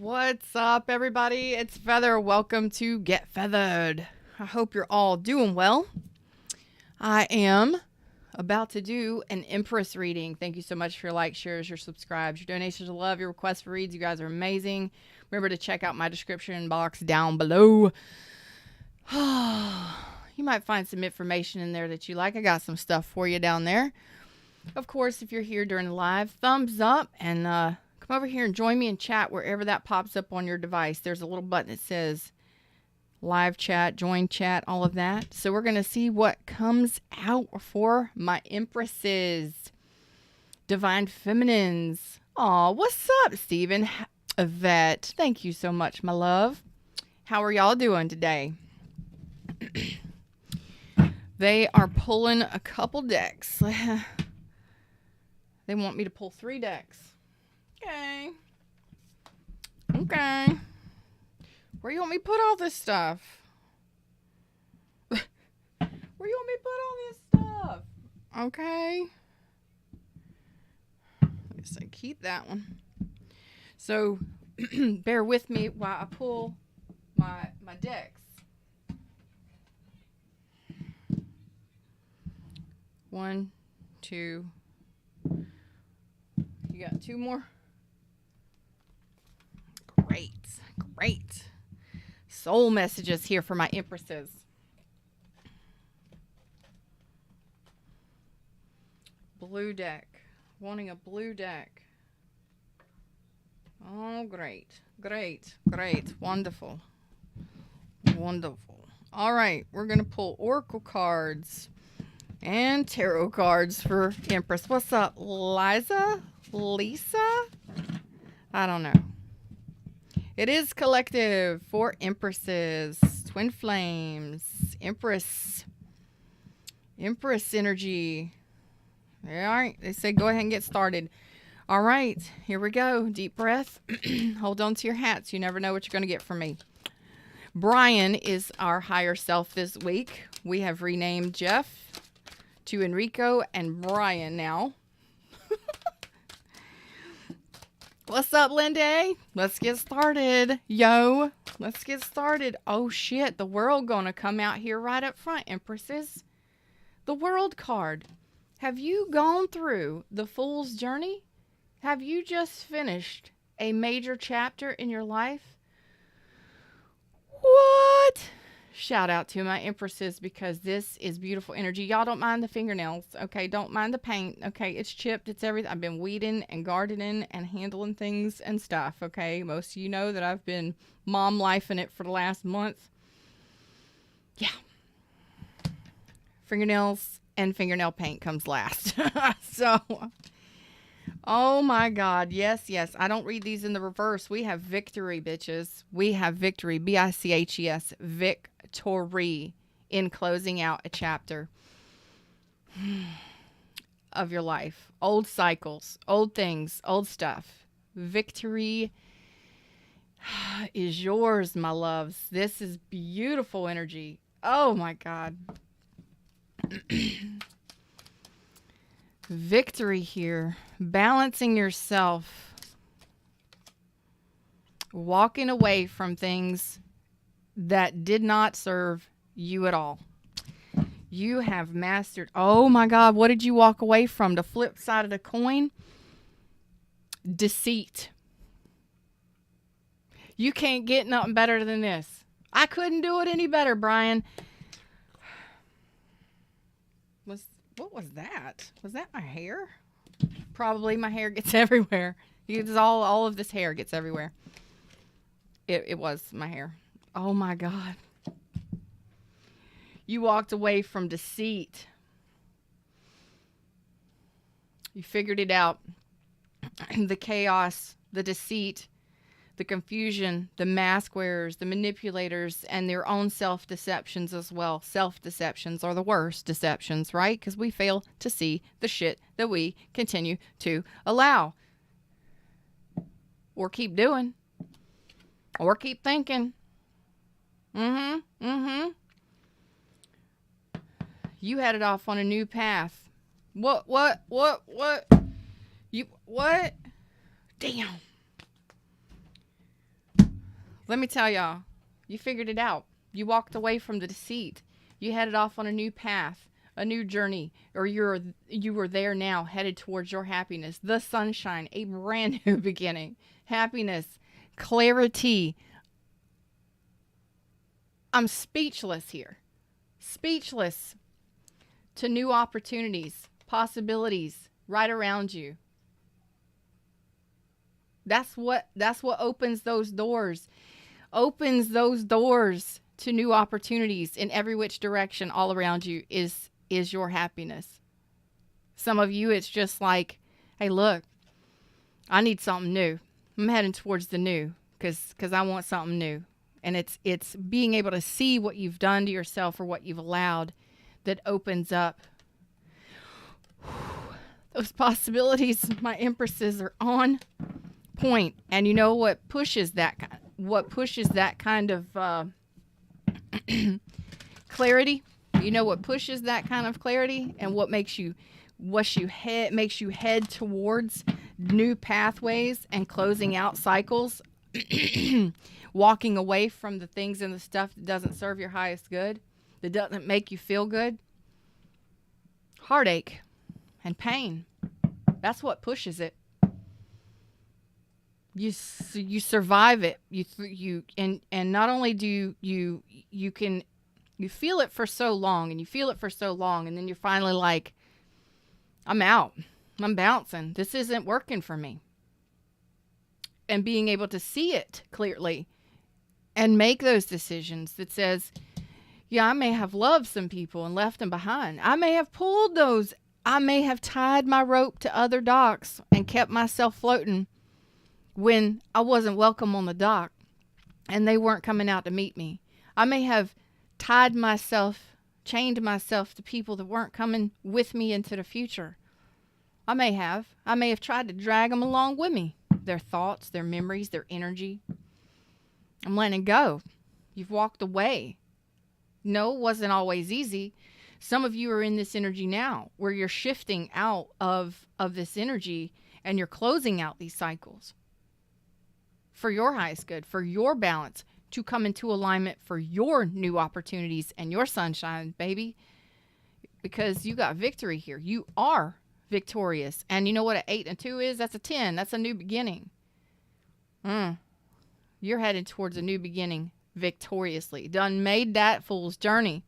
What's up, everybody? It's Feather. Welcome to Get Feathered. I hope you're all doing well. I am about to do an Empress reading. Thank you so much for your likes, shares, your subscribes, your donations of love, your requests for reads. You guys are amazing. Remember to check out my description box down below. You might find some information in there that you like. I got some stuff for you down there. Of course, if you're here during the live, thumbs up and come over here and join me in chat wherever that pops up on your device. There's a little button that says live chat, join chat, all of that. So we're going to see what comes out for my Empresses, Divine Feminines. Aw, what's up, Stephen? Yvette, thank you so much, my love. How are y'all doing today? They are pulling a couple decks. They want me to pull 3 decks. Okay. Where you want me to put all this stuff? Where you want me to put all this stuff? Okay. I guess I keep that one. So, bear with me while I pull my decks. 1, 2. You got 2 more? Great. Soul messages here for my Empresses. Blue deck. Wanting a blue deck. Oh, great. Wonderful. All right, we're going to pull oracle cards and tarot cards for Empress. What's up, Liza? Lisa? I don't know. It is collective for Empresses, twin flames, Empress energy. All right, they say go ahead and get started. All right, here we go. Deep breath. Hold on to your hats. You never know what you're going to get from me. Brian is our higher self this week. We have renamed Jeff to Enrico and Brian now. What's up, Lindy? Let's get started. Yo, let's get started. Oh, shit. The world gonna come out here right up front, Empresses. The world card. Have you gone through the Fool's Journey? Have you just finished a major chapter in your life? What? Shout out to my Empresses because this is beautiful energy. Y'all don't mind the fingernails, okay? Don't mind the paint, okay? It's chipped, it's everything. I've been weeding and gardening and handling things and stuff, okay? Most of you know that I've been mom lifing it for the last month. Yeah. Fingernails and fingernail paint comes last. So, oh my God. Yes. I don't read these in the reverse. We have victory, bitches. We have victory. B-I-C-H-E-S. Victory in closing out a chapter of your life. Old cycles, old things, old stuff. Victory is yours, my loves. This is beautiful energy. Oh my God. Victory here. Balancing yourself. Walking away from things that did not serve you at all. You have mastered. Oh my God, what did you walk away from? The flip side of the coin? Deceit. You can't get nothing better than this. I couldn't do it any better, Brian. What was that? Was that my hair? Probably my hair gets everywhere. All of this hair gets everywhere. It was my hair. Oh my God. You walked away from deceit. You figured it out. The chaos, the deceit, the confusion, the mask wearers, the manipulators, and their own self-deceptions as well. Self-deceptions are the worst deceptions, right? Because we fail to see the shit that we continue to allow. Or keep doing. Or keep thinking. You headed off on a new path. What? You, what? Damn. Let me tell y'all, you figured it out. You walked away from the deceit. You headed off on a new path, a new journey, or you were there now, headed towards your happiness, the sunshine, a brand new beginning, happiness, clarity. I'm speechless here. Speechless to new opportunities, possibilities right around you. That's what opens those doors. Opens those doors to new opportunities in every which direction all around you is your happiness. Some of you, it's just like, hey, look, I need something new. I'm heading towards the new because I want something new. And it's being able to see what you've done to yourself or what you've allowed that opens up those possibilities. My empresses are on point. And you know what pushes that kind of clarity? You know what pushes that kind of clarity and what makes you head towards new pathways and closing out cycles, walking away from the things and the stuff that doesn't serve your highest good, that doesn't make you feel good. Heartache and pain. That's what pushes it. You survive it. And not only do you feel it for so long, and and then you're finally like, I'm out. I'm bouncing. This isn't working for me. And being able to see it clearly and make those decisions that says, yeah, I may have loved some people and left them behind. I may have pulled those. I may have tied my rope to other docks and kept myself floating when I wasn't welcome on the dock and they weren't coming out to meet me. I may have chained myself to people that weren't coming with me into the future. I may have tried to drag them along with me. Their thoughts, their memories, their energy. I'm letting go. You've walked away. No, it wasn't always easy. Some of you are in this energy now where you're shifting out of this energy and you're closing out these cycles for your highest good, for your balance, to come into alignment for your new opportunities and your sunshine, baby. Because you got victory here. You are victorious. And you know what an 8 and 2 is? That's a 10. That's a new beginning. You're headed towards a new beginning victoriously. Done made that fool's journey.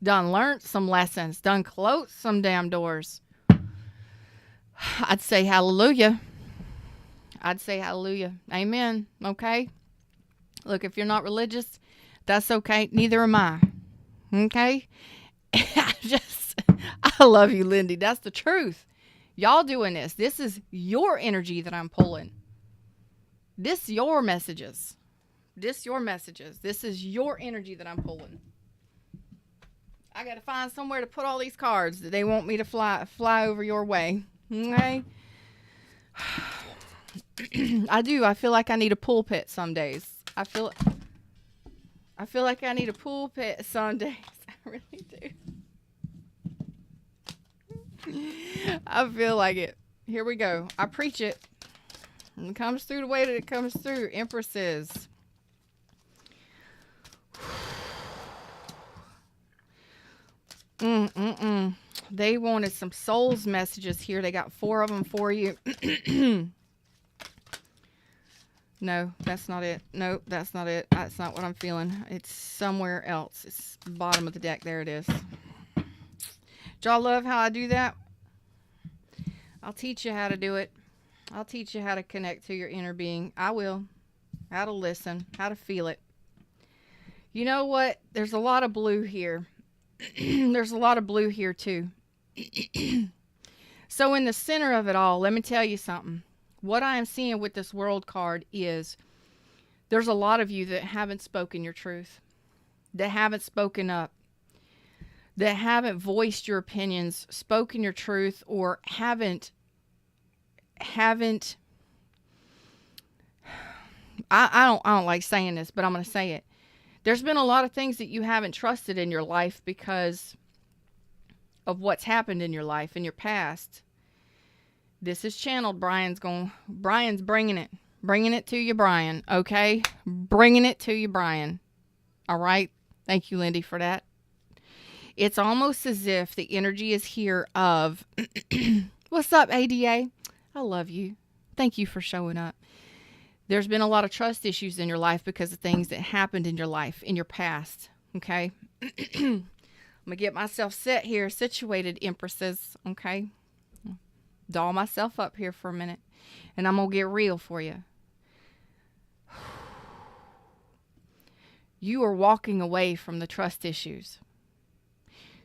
Done learned some lessons. Done closed some damn doors. I'd say hallelujah. Amen. Okay? Look, if you're not religious, that's okay. Neither am I. Okay? I love you, Lindy. That's the truth. Y'all doing this. This is your energy that I'm pulling. This your messages. This is your energy that I'm pulling. I got to find somewhere to put all these cards that they want me to fly over your way. Okay? I do. I feel like I need a pulpit some days. I feel like I need a pulpit some days. I really do. I feel like it. Here we go. I preach it. And it comes through the way that it comes through. Empresses. They wanted some souls messages here. They got 4 of them for you. No, that's not it. Nope, that's not it. That's not what I'm feeling. It's somewhere else. It's the bottom of the deck. There it is. Do y'all love how I do that? I'll teach you how to do it. I'll teach you how to connect to your inner being. I will. How to listen. How to feel it. You know what? There's a lot of blue here. There's a lot of blue here too. So in the center of it all, let me tell you something. What I am seeing with this world card is there's a lot of you that haven't spoken your truth, that haven't spoken up, that haven't voiced your opinions, spoken your truth, or haven't I don't like saying this, but I'm going to say it. There's been a lot of things that you haven't trusted in your life because of what's happened in your life, in your past. This is channeled. Brian's bringing it. Bringing it to you, Brian. Okay? Bringing it to you, Brian. All right? Thank you, Lindy, for that. It's almost as if the energy is here of, what's up, ADA? I love you. Thank you for showing up. There's been a lot of trust issues in your life because of things that happened in your life, in your past. Okay? I'm going to get myself set here, situated, Empresses. Okay? Doll myself up here for a minute. And I'm going to get real for you. You are walking away from the trust issues.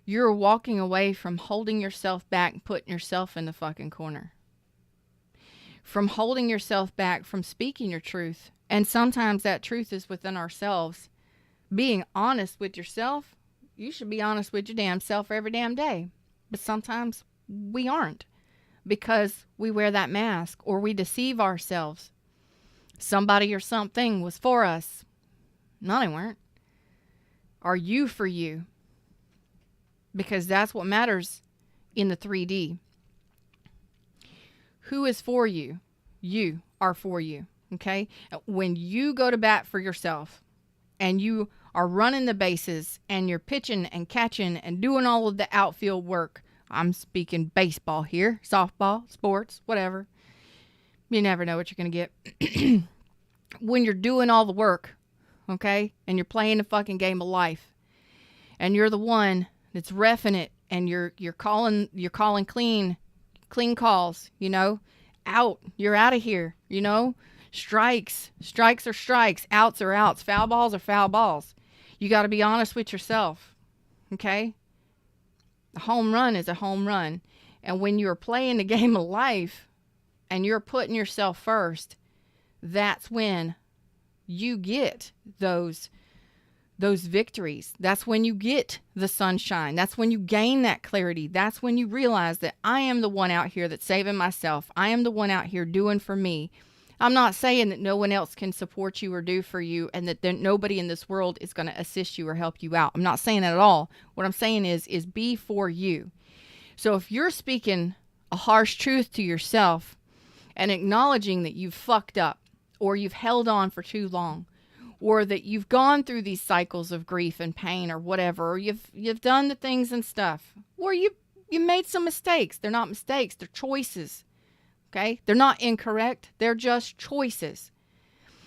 You're walking away from holding yourself back and putting yourself in the fucking corner. From holding yourself back from speaking your truth. And sometimes that truth is within ourselves. Being honest with yourself, you should be honest with your damn self every damn day. But sometimes we aren't. Because we wear that mask or we deceive ourselves. Somebody or something was for us. No, they weren't. Are you for you? Because that's what matters in the 3D. Who is for you? You are for you. Okay? When you go to bat for yourself and you are running the bases and you're pitching and catching and doing all of the outfield work. I'm speaking baseball here, softball, sports, whatever. You never know what you're going to get. When you're doing all the work, okay, and you're playing the fucking game of life, and you're the one that's reffing it, and you're calling clean calls, you know, out, you're out of here, you know, strikes are strikes, outs are outs, foul balls are foul balls. You got to be honest with yourself, okay? A home run is a home run. And when you're playing the game of life and you're putting yourself first, that's when you get those victories. That's when you get the sunshine. That's when you gain that clarity. That's when you realize that I am the one out here that's saving myself. I am the one out here doing for me. I'm not saying that no one else can support you or do for you and that nobody in this world is going to assist you or help you out. I'm not saying that at all. What I'm saying is be for you. So if you're speaking a harsh truth to yourself and acknowledging that you've fucked up or you've held on for too long or that you've gone through these cycles of grief and pain or whatever, or you've done the things and stuff, or you made some mistakes. They're not mistakes. They're choices. Okay? They're not incorrect. They're just choices.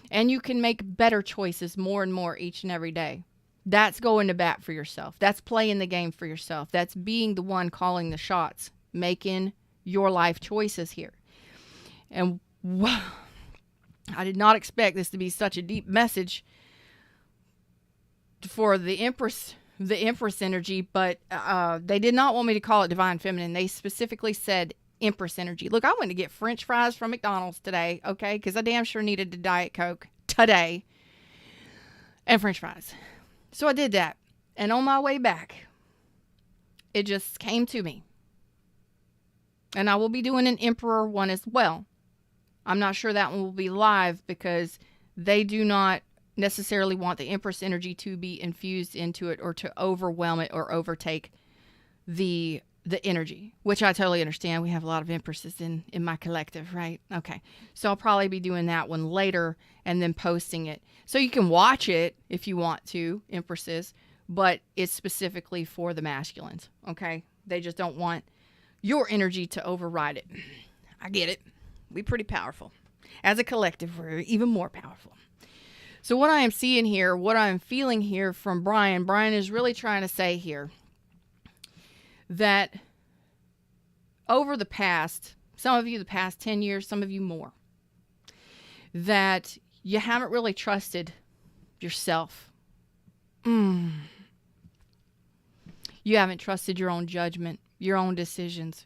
And you can make better choices more and more each and every day. That's going to bat for yourself. That's playing the game for yourself. That's being the one calling the shots, making your life choices here. And I did not expect this to be such a deep message for the Empress energy, but they did not want me to call it Divine Feminine. They specifically said Empress energy. Look, I went to get French fries from McDonald's today, okay? Because I damn sure needed a Diet Coke today and French fries. So I did that. And on my way back, it just came to me. And I will be doing an Emperor one as well. I'm not sure that one will be live because they do not necessarily want the Empress energy to be infused into it or to overwhelm it or overtake the energy, which I totally understand. We have a lot of Empresses in my collective, right? Okay. So I'll probably be doing that one later and then posting it. So you can watch it if you want to, Empresses, but it's specifically for the masculines, okay? They just don't want your energy to override it. I get it. We're pretty powerful. As a collective, we're even more powerful. So what I am seeing here, what I'm feeling here from Brian is really trying to say here that over the past, some of you the past 10 years, some of you more, that you haven't really trusted yourself. You haven't trusted your own judgment, your own decisions.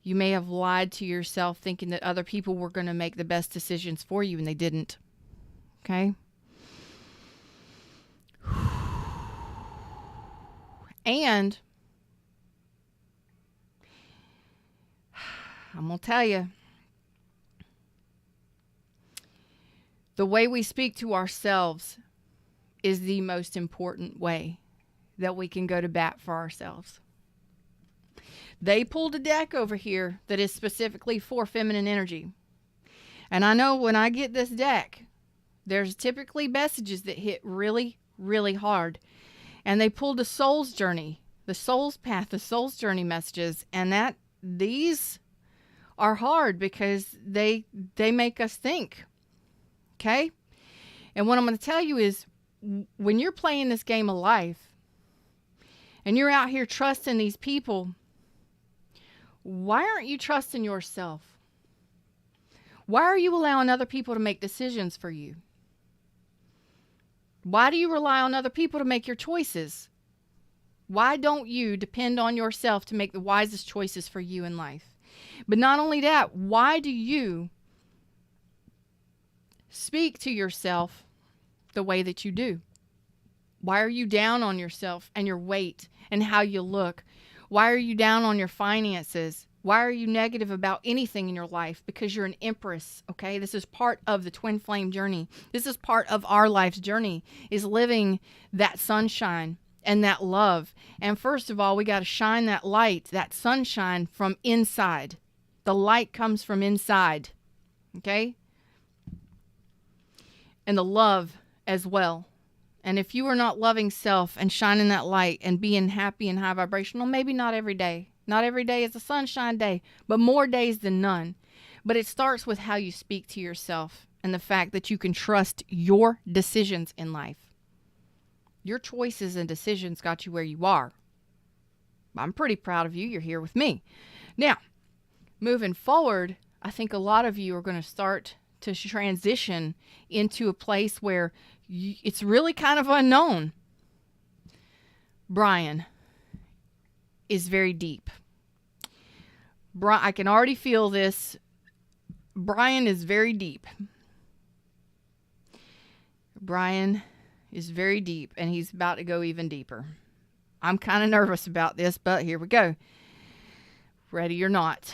You may have lied to yourself thinking that other people were going to make the best decisions for you and they didn't. Okay? And I'm going to tell you, the way we speak to ourselves is the most important way that we can go to bat for ourselves. They pulled a deck over here that is specifically for feminine energy. And I know when I get this deck, there's typically messages that hit really, really hard. And they pulled the soul's journey, the soul's path, the soul's journey messages. And these are hard because they make us think. Okay? And what I'm going to tell you is, when you're playing this game of life and you're out here trusting these people, why aren't you trusting yourself? Why are you allowing other people to make decisions for you? Why do you rely on other people to make your choices? Why don't you depend on yourself to make the wisest choices for you in life? But not only that, why do you speak to yourself the way that you do? Why are you down on yourself and your weight and how you look? Why are you down on your finances? Why are you negative about anything in your life? Because you're an empress, okay? This is part of the twin flame journey. This is part of our life's journey, is living that sunshine and that love. And first of all, we got to shine that light, that sunshine from inside. The light comes from inside, okay? And the love as well. And if you are not loving self and shining that light and being happy and high vibrational, maybe not every day. Not every day is a sunshine day, but more days than none. But it starts with how you speak to yourself and the fact that you can trust your decisions in life. Your choices and decisions got you where you are. I'm pretty proud of you. You're here with me. Now, moving forward, I think a lot of you are going to start to transition into a place where it's really kind of unknown. Brian is very deep. I can already feel this. Brian is very deep. Brian is very deep, and he's about to go even deeper. I'm kind of nervous about this, but here we go. Ready or not.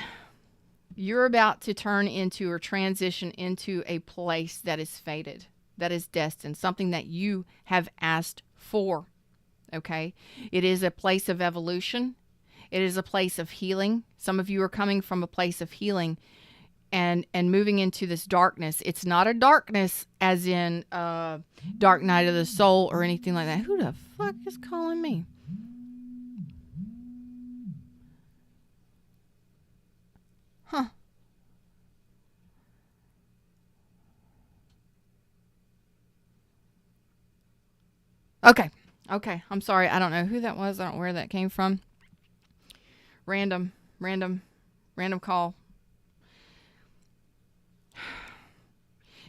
You're about to turn into or transition into a place that is fated, that is destined, something that you have asked for. Okay? It is a place of evolution. It is a place of healing. Some of you are coming from a place of healing and moving into this darkness. It's not a darkness as in dark night of the soul or anything like that. Who the fuck is calling me? Huh. Okay. I'm sorry. I don't know who that was. I don't know where that came from. Random call.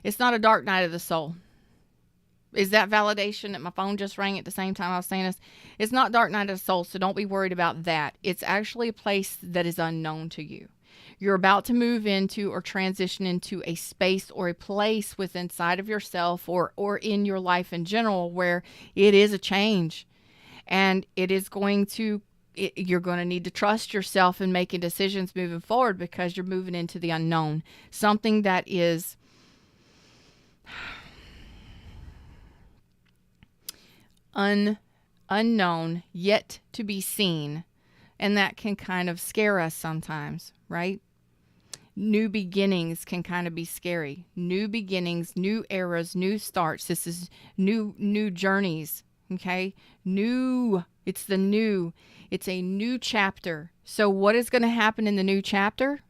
It's not a dark night of the soul. Is that validation that my phone just rang at the same time I was saying this? It's not dark night of the soul, so don't be worried about that. It's actually a place that is unknown to you. You're about to move into or transition into a space or a place within inside of yourself or in your life in general where it is a change. And it is going to you're going to need to trust yourself in making decisions moving forward because you're moving into the unknown. Something that is unknown, yet to be seen. And that can kind of scare us sometimes, right? New beginnings can kind of be scary. New beginnings, new eras, new starts. This is new journeys, okay? It's the new. It's a new chapter. So what is going to happen in the new chapter?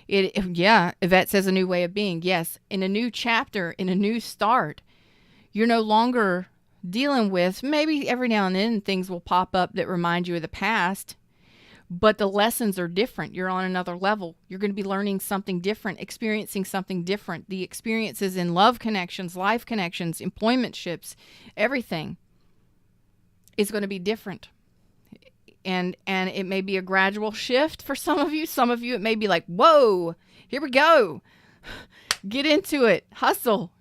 Yvette says a new way of being. Yes, in a new chapter, in a new start, you're no longer dealing with, maybe every now and then things will pop up that remind you of the past, but the lessons are different. You're on another level. You're going to be learning something different, experiencing something different. The experiences in love connections, life connections, employmentships, everything is going to be different. And it may be a gradual shift for some of you. Some of you, it may be like, whoa, here we go. Get into it. Hustle,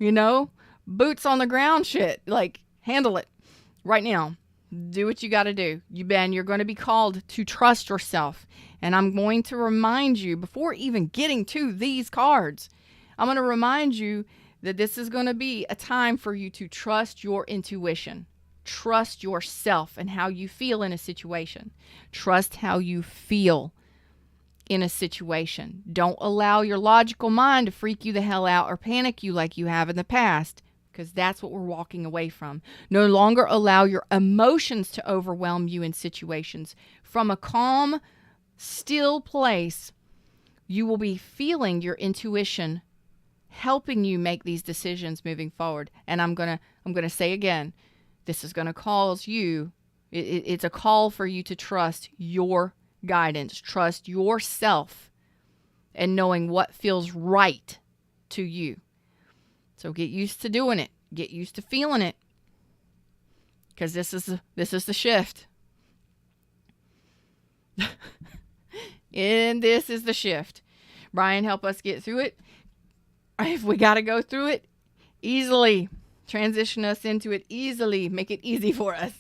boots on the ground shit. Like, handle it right now. Do what you got to do. You're going to be called to trust yourself. And I'm going to remind you, before even getting to these cards, I'm going to remind you that this is going to be a time for you to trust your intuition. Trust yourself and how you feel in a situation. Trust how you feel. in a situation. Don't allow your logical mind to freak you the hell out or panic you like you have in the past, because that's what we're walking away from. No longer allow your emotions to overwhelm you in situations. From a calm, still place, you will be feeling your intuition helping you make these decisions moving forward. And I'm gonna say again, this is gonna cause you. It's a call for you to trust your guidance, trust yourself, and knowing what feels right to you. So get used to doing it. Get used to feeling it, because this is the shift. And this is the shift. Brian, help us get through it. If we got to go through it, easily transition us into it easily. Make it easy for us.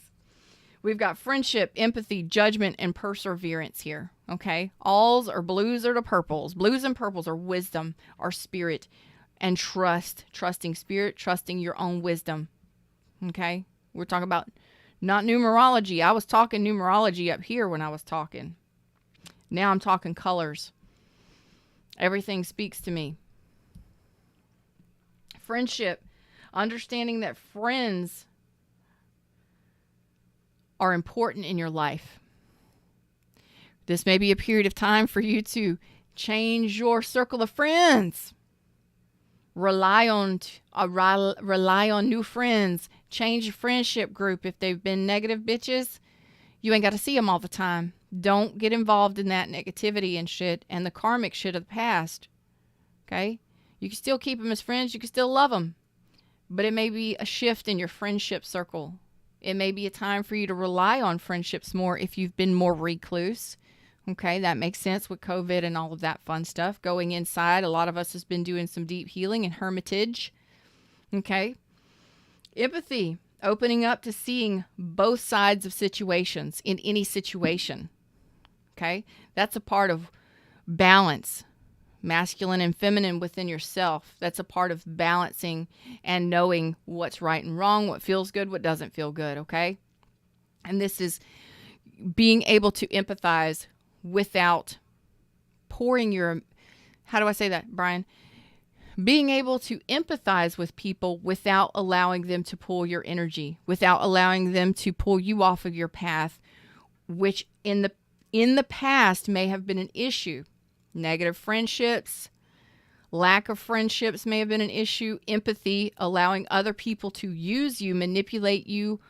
We've got friendship, empathy, judgment, and perseverance here. Okay? Alls or blues or the purples. Blues and purples are wisdom, our spirit, and trust. Trusting spirit, trusting your own wisdom. Okay? We're talking about not numerology. I was talking numerology up here when I was talking. Now I'm talking colors. Everything speaks to me. Friendship. Understanding that friends are important in your life. This may be a period of time for you to change your circle of friends. Rely on new friends. Change your friendship group. If they've been negative bitches, you ain't got to see them all the time. Don't get involved in that negativity and shit and the karmic shit of the past. Okay? You can still keep them as friends. You can still love them. But it may be a shift in your friendship circle. It may be a time for you to rely on friendships more if you've been more recluse. Okay, that makes sense with COVID and all of that fun stuff. Going inside, a lot of us has been doing some deep healing and hermitage. Okay. Empathy, opening up to seeing both sides of situations in any situation. Okay, that's a part of balance. Masculine and feminine within yourself. That's a part of balancing and knowing what's right and wrong, what feels good, what doesn't feel good, okay? And this is being able to empathize without pouring your... How do I say that, Brian? Being able to empathize with people without allowing them to pull your energy, without allowing them to pull you off of your path, which in the past may have been an issue. Negative friendships, lack of friendships may have been an issue. Empathy, allowing other people to use you, manipulate you,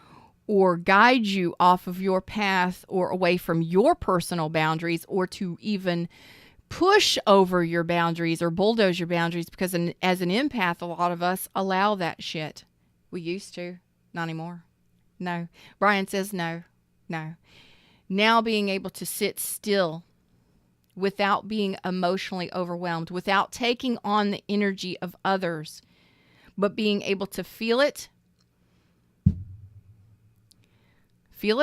or guide you off of your path or away from your personal boundaries, or to even push over your boundaries or bulldoze your boundaries, because as an empath, a lot of us allow that shit. We used to. Not anymore. No. Brian says no. No. Now being able to sit still without being emotionally overwhelmed, without taking on the energy of others, but being able to feel it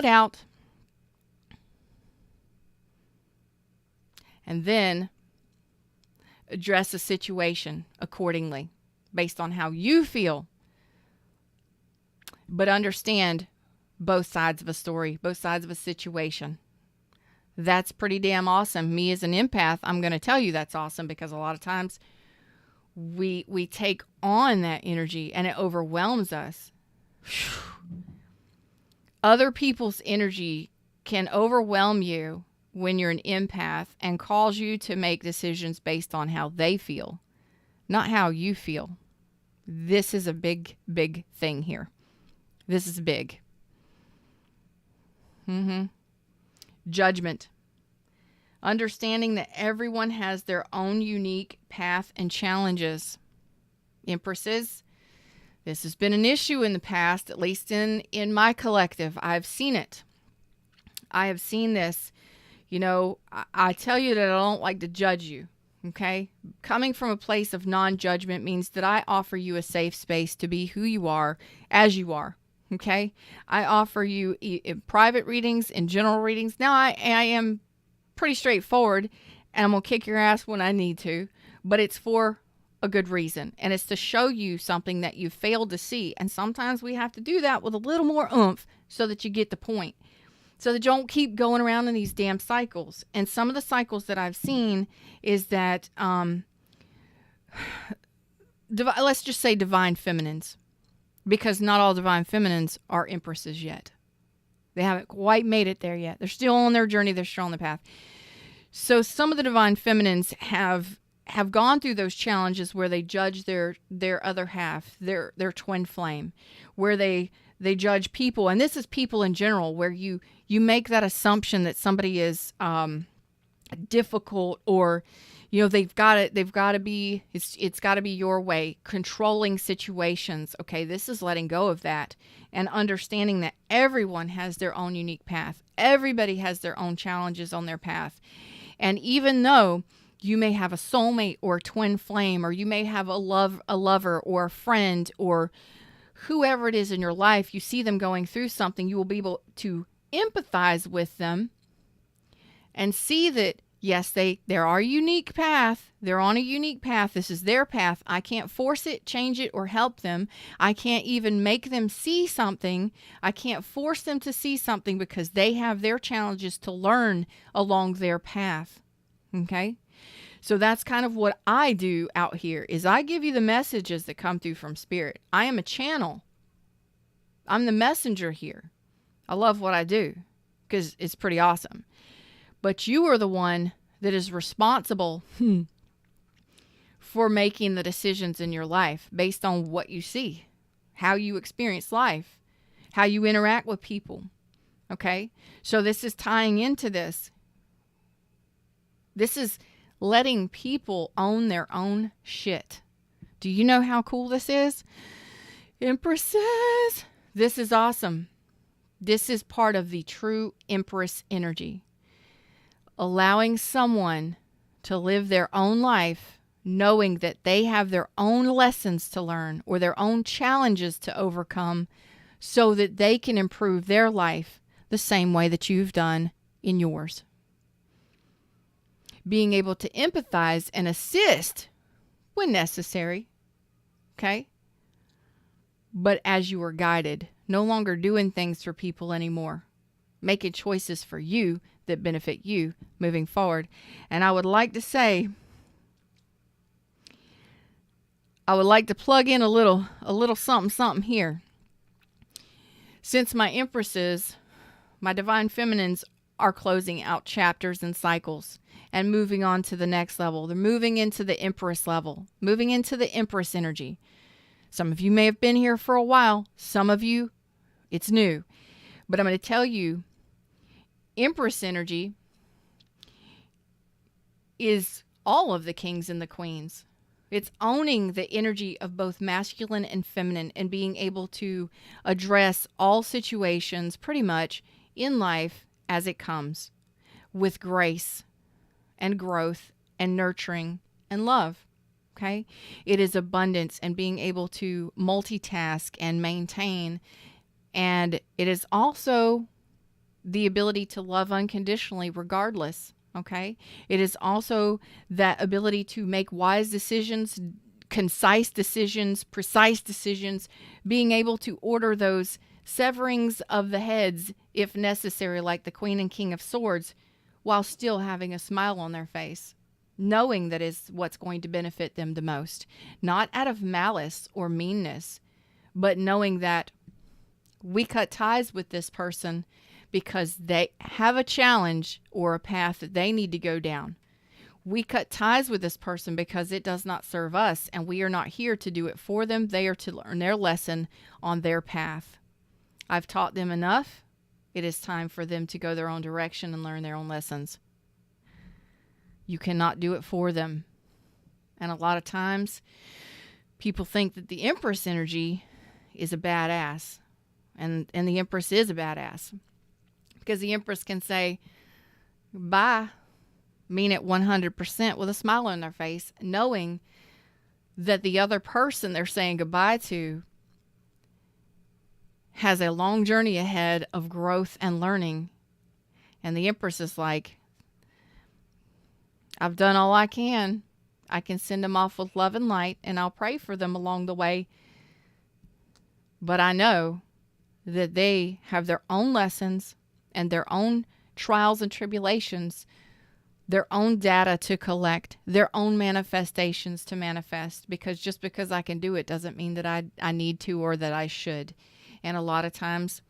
out, and then address a situation accordingly based on how you feel. But understand both sides of a story, both sides of a situation. That's pretty damn awesome. Me as an empath, I'm going to tell you that's awesome, because a lot of times we take on that energy and it overwhelms us. Other people's energy can overwhelm you when you're an empath and cause you to make decisions based on how they feel, not how you feel. This is a big, big thing here. This is big. Judgment. Understanding that everyone has their own unique path and challenges. Empresses, this has been an issue in the past, at least in my collective. I've seen it. I have seen this. You know, I tell you that I don't like to judge you, okay? Coming from a place of non-judgment means that I offer you a safe space to be who you are, as you are. Okay, I offer you private readings and general readings. Now, I am pretty straightforward, and I'm going to kick your ass when I need to, but it's for a good reason, and it's to show you something that you failed to see, and sometimes we have to do that with a little more oomph so that you get the point. So they don't keep going around in these damn cycles. And some of the cycles that I've seen is that, let's just say divine feminines, because not all divine feminines are empresses yet. They haven't quite made it there yet. They're still on their journey. They're still on the path. So some of the divine feminines have gone through those challenges where they judge their other half, their twin flame, where they judge people. And this is people in general, where you make that assumption that somebody is difficult, or they've got to be, it's got to be your way, controlling situations. Okay, this is letting go of that and understanding that everyone has their own unique path. Everybody has their own challenges on their path. And even though you may have a soulmate or a twin flame, or you may have a lover or a friend or whoever it is in your life, you see them going through something, you will be able to empathize with them and see that, yes, they're our unique path. They're on a unique path. This is their path. I can't force it, change it, or help them. I can't even make them see something. I can't force them to see something because they have their challenges to learn along their path. Okay? So that's kind of what I do out here, is I give you the messages that come through from Spirit. I am a channel. I'm the messenger here. I love what I do because it's pretty awesome. But you are the one that is responsible for making the decisions in your life based on what you see, how you experience life, how you interact with people. Okay? So this is tying into this. This is letting people own their own shit. Do you know how cool this is? Empresses! This is awesome. This is part of the true Empress energy. Allowing someone to live their own life, knowing that they have their own lessons to learn or their own challenges to overcome, so that they can improve their life the same way that you've done in yours. Being able to empathize and assist when necessary, okay? But as you are guided, no longer doing things for people anymore, making choices for you that benefit you moving forward. And I would like to say, I would like to plug in a little something here. Since my empresses, my divine feminines, are closing out chapters and cycles and moving on to the next level. They're moving into the Empress level, moving into the Empress energy. Some of you may have been here for a while. Some of you, it's new. But I'm going to tell you, Empress energy is all of the kings and the queens. It's owning the energy of both masculine and feminine and being able to address all situations pretty much in life as it comes, with grace and growth and nurturing and love. Okay? It is abundance and being able to multitask and maintain. And it is also the ability to love unconditionally regardless. Okay? It is also that ability to make wise decisions, concise decisions, precise decisions, being able to order those severings of the heads if necessary, like the Queen and King of Swords, while still having a smile on their face, knowing that is what's going to benefit them the most. Not out of malice or meanness, but knowing that we cut ties with this person because they have a challenge or a path that they need to go down. We cut ties with this person because it does not serve us, and we are not here to do it for them. They are to learn their lesson on their path. I've taught them enough. It is time for them to go their own direction and learn their own lessons. You cannot do it for them. And a lot of times, people think that the Empress energy is a badass. And the Empress is a badass. Because the Empress can say, bye, mean it 100% with a smile on their face, knowing that the other person they're saying goodbye to has a long journey ahead of growth and learning. And the Empress is like, I've done all I can. I can send them off with love and light, and I'll pray for them along the way. But I know that they have their own lessons and their own trials and tribulations, their own data to collect, their own manifestations to manifest, because just because I can do it doesn't mean that I need to or that I should. And a lot of times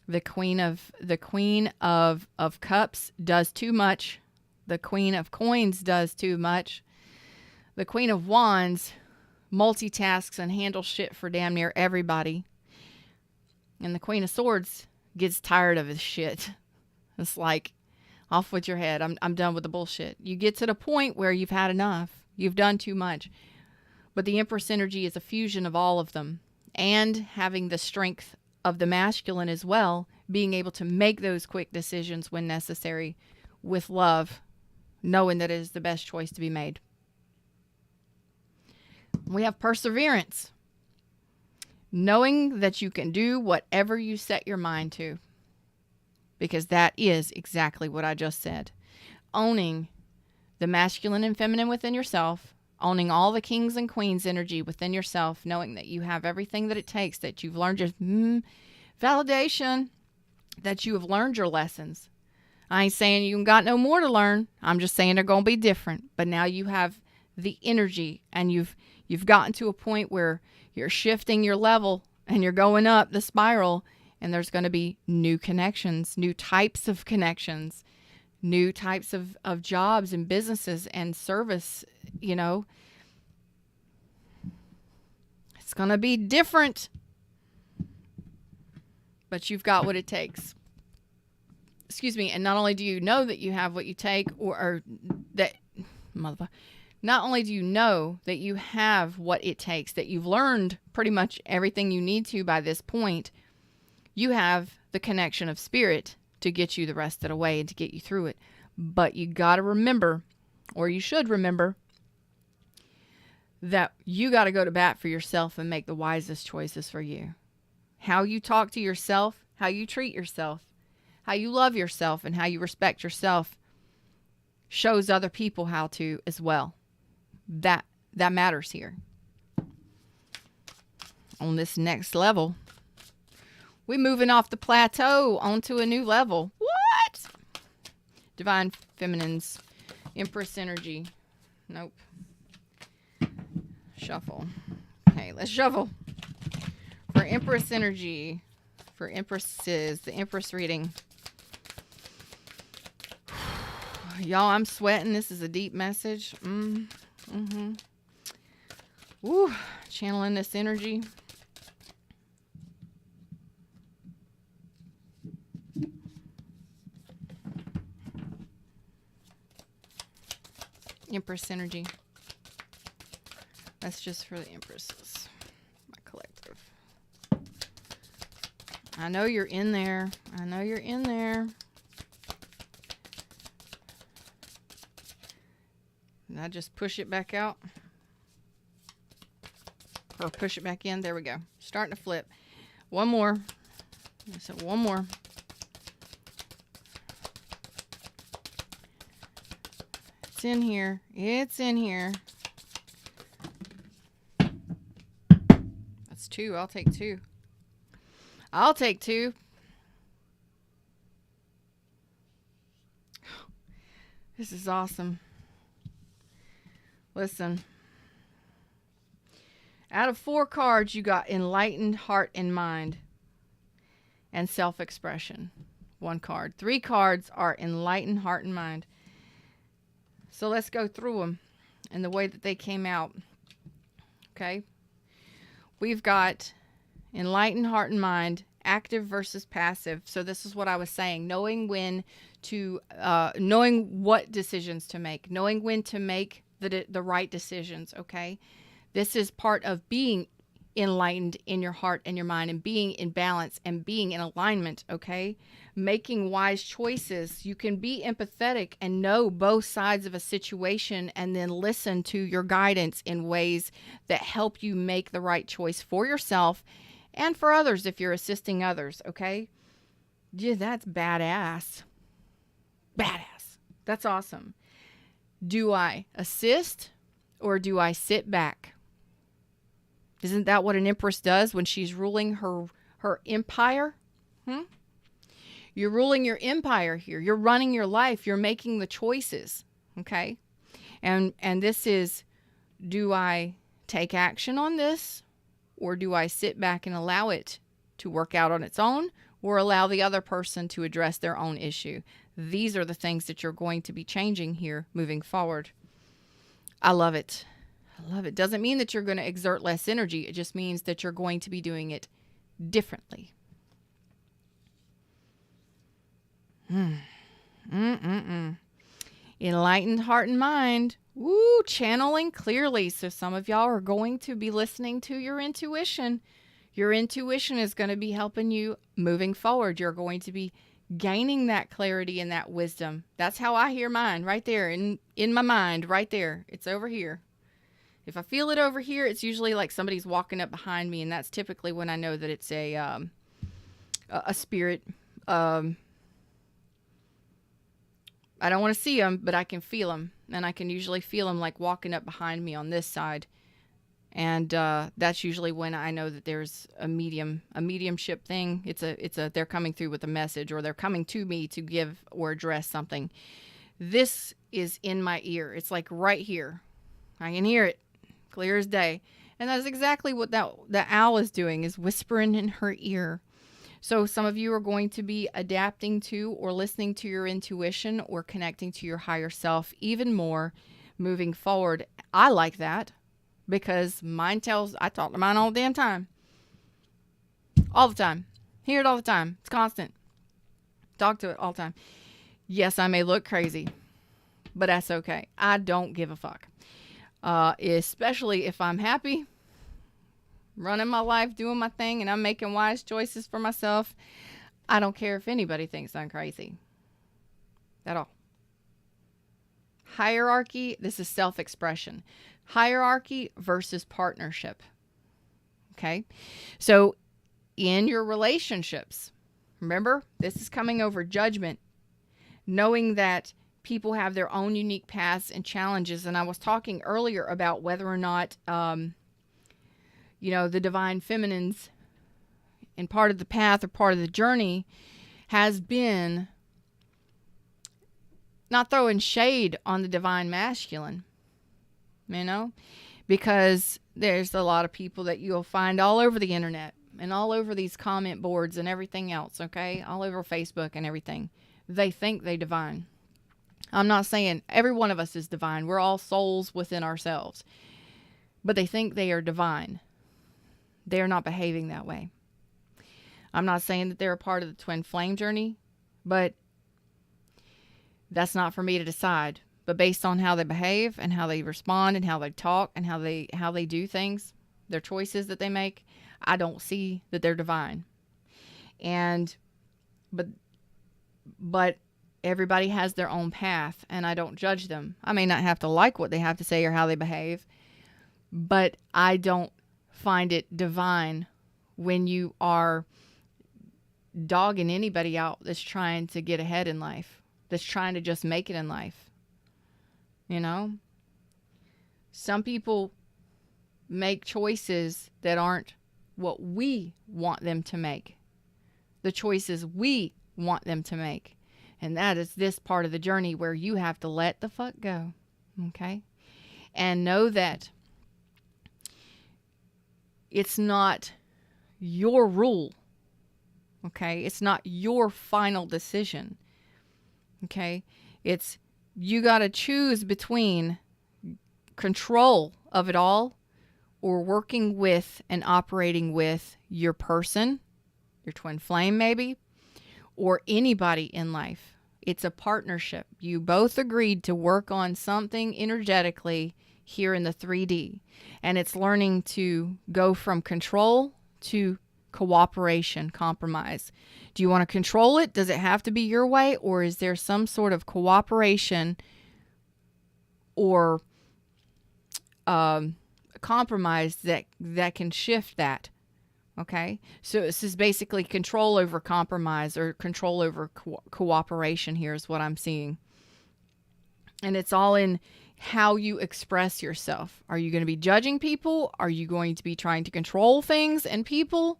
the Queen of Cups does too much. The Queen of Coins does too much. The Queen of Wands multitasks and handles shit for damn near everybody. And the Queen of Swords gets tired of his shit. It's like, off with your head. I'm done with the bullshit. You get to the point where you've had enough. You've done too much. But the Empress energy is a fusion of all of them. And having the strength of the masculine as well, being able to make those quick decisions when necessary with love, knowing that it is the best choice to be made. We have perseverance. Knowing that you can do whatever you set your mind to. Because that is exactly what I just said. Owning the masculine and feminine within yourself. Owning all the kings and queens energy within yourself. Knowing that you have everything that it takes. That you've learned your validation. That you have learned your lessons. I ain't saying you got no more to learn. I'm just saying they're going to be different. But now you have the energy. And you've gotten to a point where you're shifting your level. And you're going up the spiral. And there's going to be new connections, new types of connections, new types of jobs and businesses and service, you know. It's going to be different. But you've got what it takes. Excuse me. And not only do you know that you have what you take, or that, motherfucker, not only do you know that you have what it takes, that you've learned pretty much everything you need to by this point, you have the connection of spirit to get you the rest of the way and to get you through it. But you got to remember, or you should remember, that you got to go to bat for yourself and make the wisest choices for you. How you talk to yourself, how you treat yourself, how you love yourself, and how you respect yourself shows other people how to as well. That matters here. On this next level, we're moving off the plateau onto a new level. What? Divine Feminine's Empress energy. Nope. Shuffle. Okay, let's shuffle. For Empress energy. For Empresses. The Empress reading. Y'all, I'm sweating. This is a deep message. Woo. Channeling this energy. Empress energy. That's just for the Empresses. My collective. I know you're in there. I know you're in there. And I just push it back out. Or push it back in. There we go. Starting to flip. One more. So one more. It's in here. It's in here. That's two. I'll take two. I'll take two. This is awesome. Listen. Out of 4 cards, you got enlightened heart and mind and self-expression. 1 card. 3 cards are enlightened heart and mind. So let's go through them and the way that they came out. Okay. We've got enlightened heart and mind, active versus passive. So this is what I was saying. Knowing when to, knowing what decisions to make. Knowing when to make the right decisions. Okay. This is part of being enlightened in your heart and your mind and being in balance and being in alignment. Okay. Making wise choices. You can be empathetic and know both sides of a situation and then listen to your guidance in ways that help you make the right choice for yourself and for others if you're assisting others. Okay. Yeah, that's badass. Badass. That's awesome. Do I assist or do I sit back? Isn't that what an empress does when she's ruling her empire? You're ruling your empire here. You're running your life. You're making the choices. Okay. And this is, do I take action on this, or do I sit back and allow it to work out on its own, or allow the other person to address their own issue? These are the things that you're going to be changing here moving forward. I love it. I love it. Doesn't mean that you're going to exert less energy. It just means that you're going to be doing it differently. Enlightened heart and mind. Woo, channeling clearly. So some of y'all are going to be listening to your intuition. Your intuition is going to be helping you moving forward. You're going to be gaining that clarity and that wisdom. That's how I hear mine, right there in my mind, right there. It's over here. If I feel it over here, it's usually like somebody's walking up behind me, and that's typically when I know that it's a spirit. I don't want to see them, but I can feel them, and I can usually feel them like walking up behind me on this side. And that's usually when I know that there's a mediumship thing. They're coming through with a message, or they're coming to me to give or address something. This is in my ear. It's like right here. I can hear it clear as day. And that's exactly what the owl is doing, is whispering in her ear. So some of you are going to be adapting to or listening to your intuition or connecting to your higher self even more moving forward. I like that because I talk to mine all the damn time. All the time. Hear it all the time. It's constant. Talk to it all the time. Yes, I may look crazy, but that's okay. I don't give a fuck. Especially if I'm happy, running my life, doing my thing, and I'm making wise choices for myself. I don't care if anybody thinks I'm crazy at all. Hierarchy, this is self-expression. Hierarchy versus partnership. Okay? So in your relationships, remember, this is coming over judgment, knowing that people have their own unique paths and challenges. And I was talking earlier about whether or not, the divine feminines and part of the path or part of the journey has been not throwing shade on the divine masculine, because there's a lot of people that you'll find all over the internet and all over these comment boards and everything else, okay? All over Facebook and everything. They think they divine. I'm not saying every one of us is divine. We're all souls within ourselves. But they think they are divine. They are not behaving that way. I'm not saying that they're a part of the twin flame journey, but that's not for me to decide. But based on how they behave and how they respond and how they talk and how they do things, their choices that they make, I don't see that they're divine. But everybody has their own path, and I don't judge them. I may not have to like what they have to say or how they behave, but I don't find it divine when you are dogging anybody out that's trying to get ahead in life, that's trying to just make it in life. Some people make choices that aren't what we want them to make, the choices we want them to make. And that is this part of the journey where you have to let the fuck go. Okay? And know that it's not your rule. Okay? It's not your final decision. Okay? It's, you got to choose between control of it all or working with and operating with your person, your twin flame maybe, or anybody in life. It's a partnership. You both agreed to work on something energetically here in the 3D. And it's learning to go from control to cooperation, compromise. Do you want to control it? Does it have to be your way? Or is there some sort of cooperation or compromise that can shift that? Okay, so this is basically control over compromise or control over cooperation here is what I'm seeing. And it's all in how you express yourself. Are you going to be judging people? Are you going to be trying to control things and people?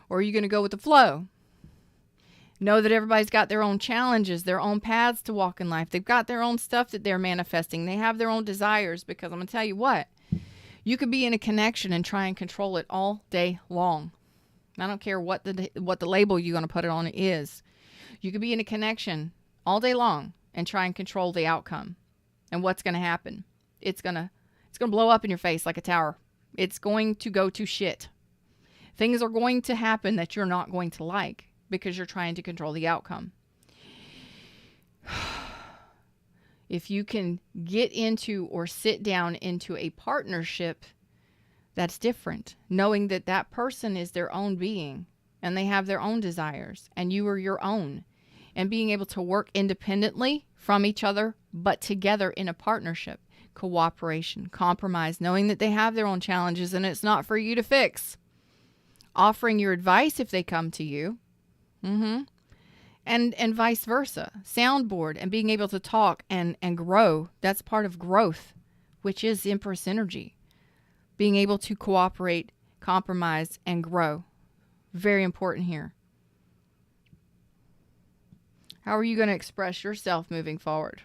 Or are you going to go with the flow? Know that everybody's got their own challenges, their own paths to walk in life. They've got their own stuff that they're manifesting. They have their own desires, because I'm going to tell you what, you could be in a connection and try and control it all day long. I don't care what the label you're going to put it on is. You could be in a connection all day long and try and control the outcome. And what's going to happen? It's going to blow up in your face like a tower. It's going to go to shit. Things are going to happen that you're not going to like, because you're trying to control the outcome. If you can get into or sit down into a partnership, that's different. Knowing that that person is their own being and they have their own desires and you are your own. And being able to work independently from each other, but together in a partnership, cooperation, compromise, knowing that they have their own challenges and it's not for you to fix. Offering your advice if they come to you. And vice versa. Soundboard and being able to talk and grow. That's part of growth, which is Empress energy. Being able to cooperate, compromise, and grow. Very important here. How are you going to express yourself moving forward?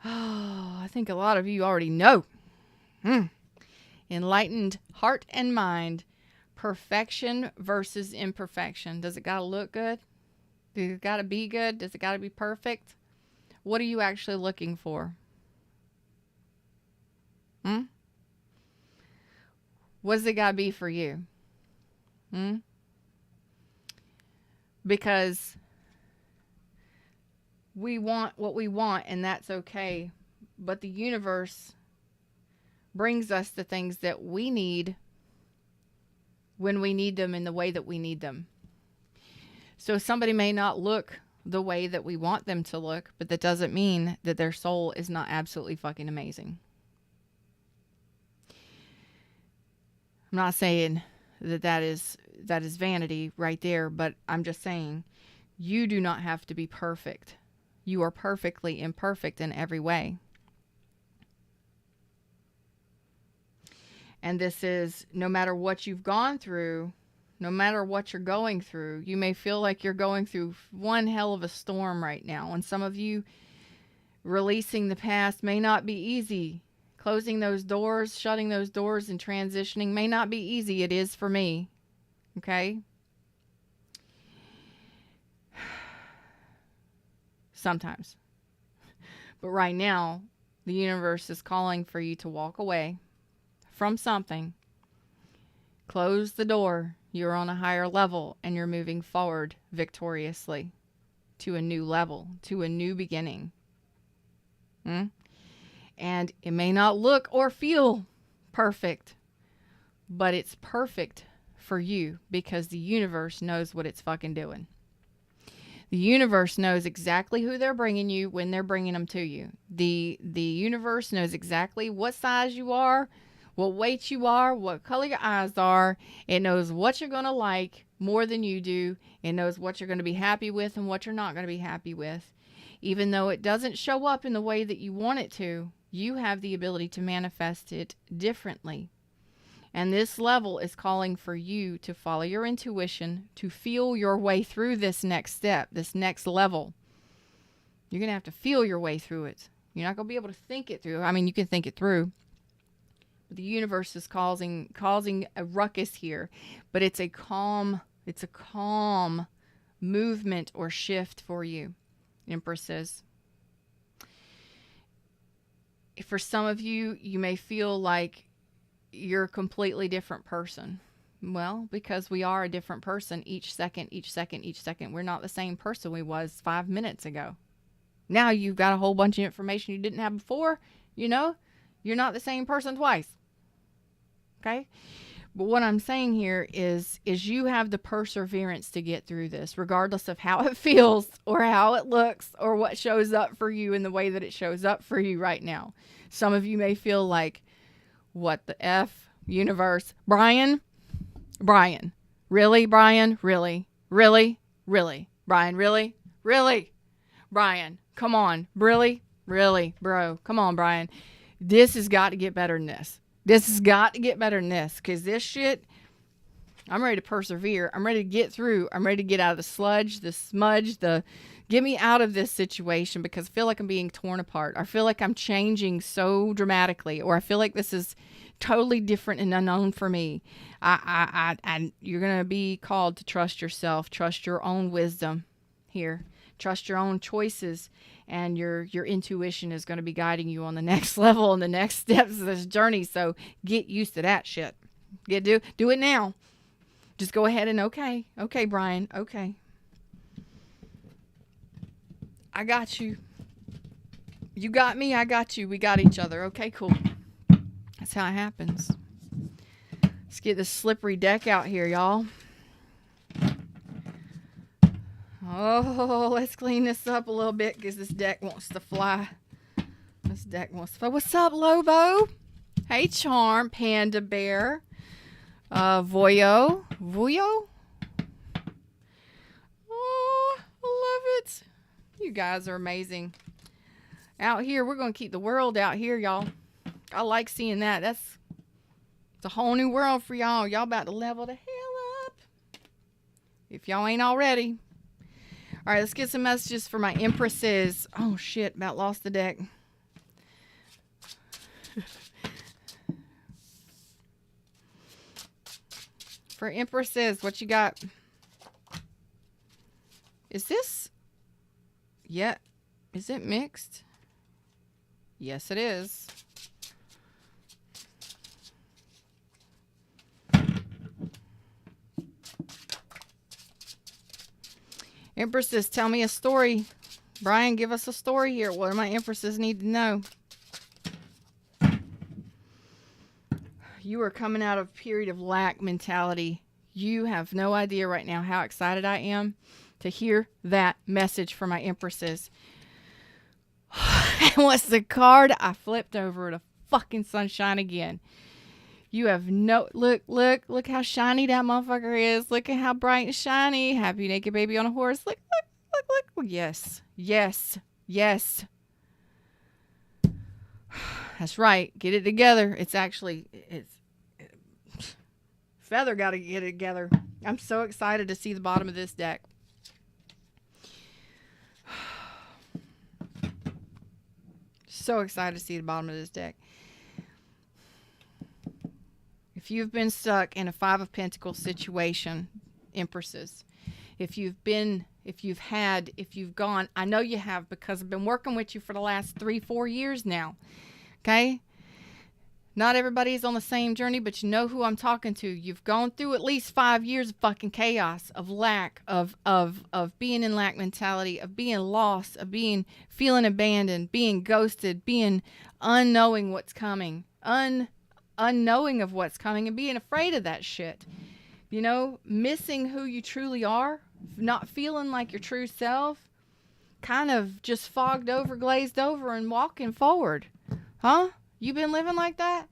Oh, I think a lot of you already know. Enlightened heart and mind. Perfection versus imperfection. Does it got to look good? Does it got to be good? Does it got to be perfect? What are you actually looking for? What does it got to be for you? Because we want what we want, and that's okay. But the universe brings us the things that we need when we need them in the way that we need them. So somebody may not look the way that we want them to look, but that doesn't mean that their soul is not absolutely fucking amazing. I'm not saying that is vanity right there, but I'm just saying you do not have to be perfect. You are perfectly imperfect in every way. And this is no matter what you've gone through, no matter what you're going through, you may feel like you're going through one hell of a storm right now. And some of you, releasing the past may not be easy. Closing those doors, shutting those doors, and transitioning may not be easy. It is for me. Okay? Sometimes. But right now, the universe is calling for you to walk away from something. Close the door. You're on a higher level and you're moving forward victoriously to a new level, to a new beginning. And it may not look or feel perfect, but it's perfect for you because the universe knows what it's fucking doing. The universe knows exactly who they're bringing you when they're bringing them to you. The universe knows exactly what size you are, what weight you are, what color your eyes are. It knows what you're going to like more than you do. It knows what you're going to be happy with and what you're not going to be happy with. Even though it doesn't show up in the way that you want it to, you have the ability to manifest it differently. And this level is calling for you to follow your intuition, to feel your way through this next step, this next level. You're going to have to feel your way through it. You're not going to be able to think it through. I mean, you can think it through. But the universe is causing a ruckus here. But it's a calm movement or shift for you, Empresses. For some of you, you may feel like you're a completely different person. Well, because we are a different person each second. We're not the same person we was 5 minutes ago. Now you've got a whole bunch of information you didn't have before. You know, you're not the same person twice. Okay? But what I'm saying here is you have the perseverance to get through this, regardless of how it feels or how it looks or what shows up for you in the way that it shows up for you right now. Some of you may feel like, what the F, universe? Brian? Really, Brian? Really? Brian, really? Brian, come on. Really, bro? Come on, Brian. This has got to get better than this. This has got to get better than this, because this shit, I'm ready to persevere. I'm ready to get through. I'm ready to get out of the sludge, the smudge, get me out of this situation, because I feel like I'm being torn apart. I feel like I'm changing so dramatically, or I feel like this is totally different and unknown for me. You're going to be called to trust yourself, trust your own wisdom here, trust your own choices, and your intuition is going to be guiding you on the next level and the next steps of this journey. So get used to that shit. Do it now. Just go ahead and okay, Brian, okay. I got you. You got me, I got you. We got each other. Okay, cool. That's how it happens. Let's get this slippery deck out here, y'all. Oh, let's clean this up a little bit, because this deck wants to fly. What's up, Lobo? Hey, Charm, Panda Bear. Voyo. Oh, I love it. You guys are amazing. Out here, we're going to keep the world out here, y'all. I like seeing that. It's a whole new world for y'all. Y'all about to level the hell up, if y'all ain't already. All right, let's get some messages for my empresses. Oh, shit, about lost the deck. For empresses, what you got? Is this... Yeah. Is it mixed? Yes, it is. Empresses, tell me a story. Brian, give us a story here. What do my empresses need to know? You are coming out of a period of lack mentality. You have no idea right now how excited I am to hear that message from my empresses. And what's the card? I flipped over to fucking sunshine again. You have no... Look how shiny that motherfucker is. Look at how bright and shiny. Happy naked baby on a horse. Look. Yes. That's right. Get it together. It's Feather got to get it together. I'm so excited to see the bottom of this deck. So excited to see the bottom of this deck. If you've been stuck in a Five of Pentacles situation, empresses, if you've gone, I know you have, because I've been working with you for the last 3-4 years now. Okay? Not everybody's on the same journey, but you know who I'm talking to. You've gone through at least 5 years of fucking chaos, of lack, of being in lack mentality, of being lost, of feeling abandoned, being ghosted, being unknowing what's coming, unknowing of what's coming, and being afraid of that shit. You know, missing who you truly are, not feeling like your true self, kind of just fogged over, glazed over, and walking forward. Huh? You been living like that?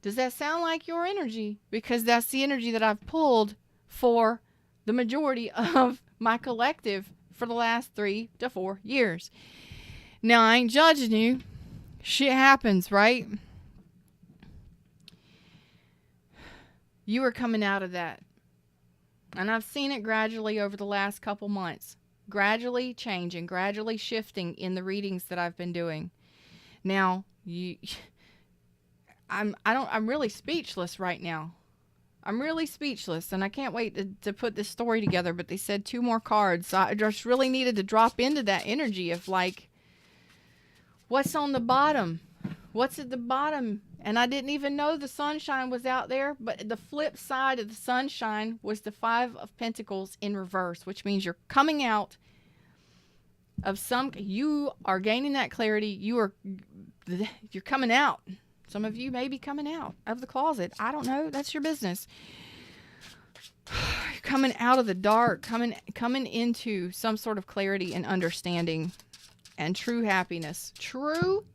Does that sound like your energy? Because that's the energy that I've pulled for the majority of my collective for the last 3 to 4 years. Now, I ain't judging you. Shit happens, right? You are coming out of that. And I've seen it gradually over the last couple months. Gradually changing, gradually shifting in the readings that I've been doing. Now, I'm really speechless right now. I'm really speechless, and I can't wait to put this story together, but they said 2 more cards. So I just really needed to drop into that energy of, like, what's on the bottom? What's at the bottom? And I didn't even know the sunshine was out there, but the flip side of the sunshine was the 5 of Pentacles in reverse, which means you're coming out of you are gaining that clarity. You're coming out. Some of you may be coming out of the closet. I don't know. That's your business. You're coming out of the dark, coming into some sort of clarity and understanding and true happiness. True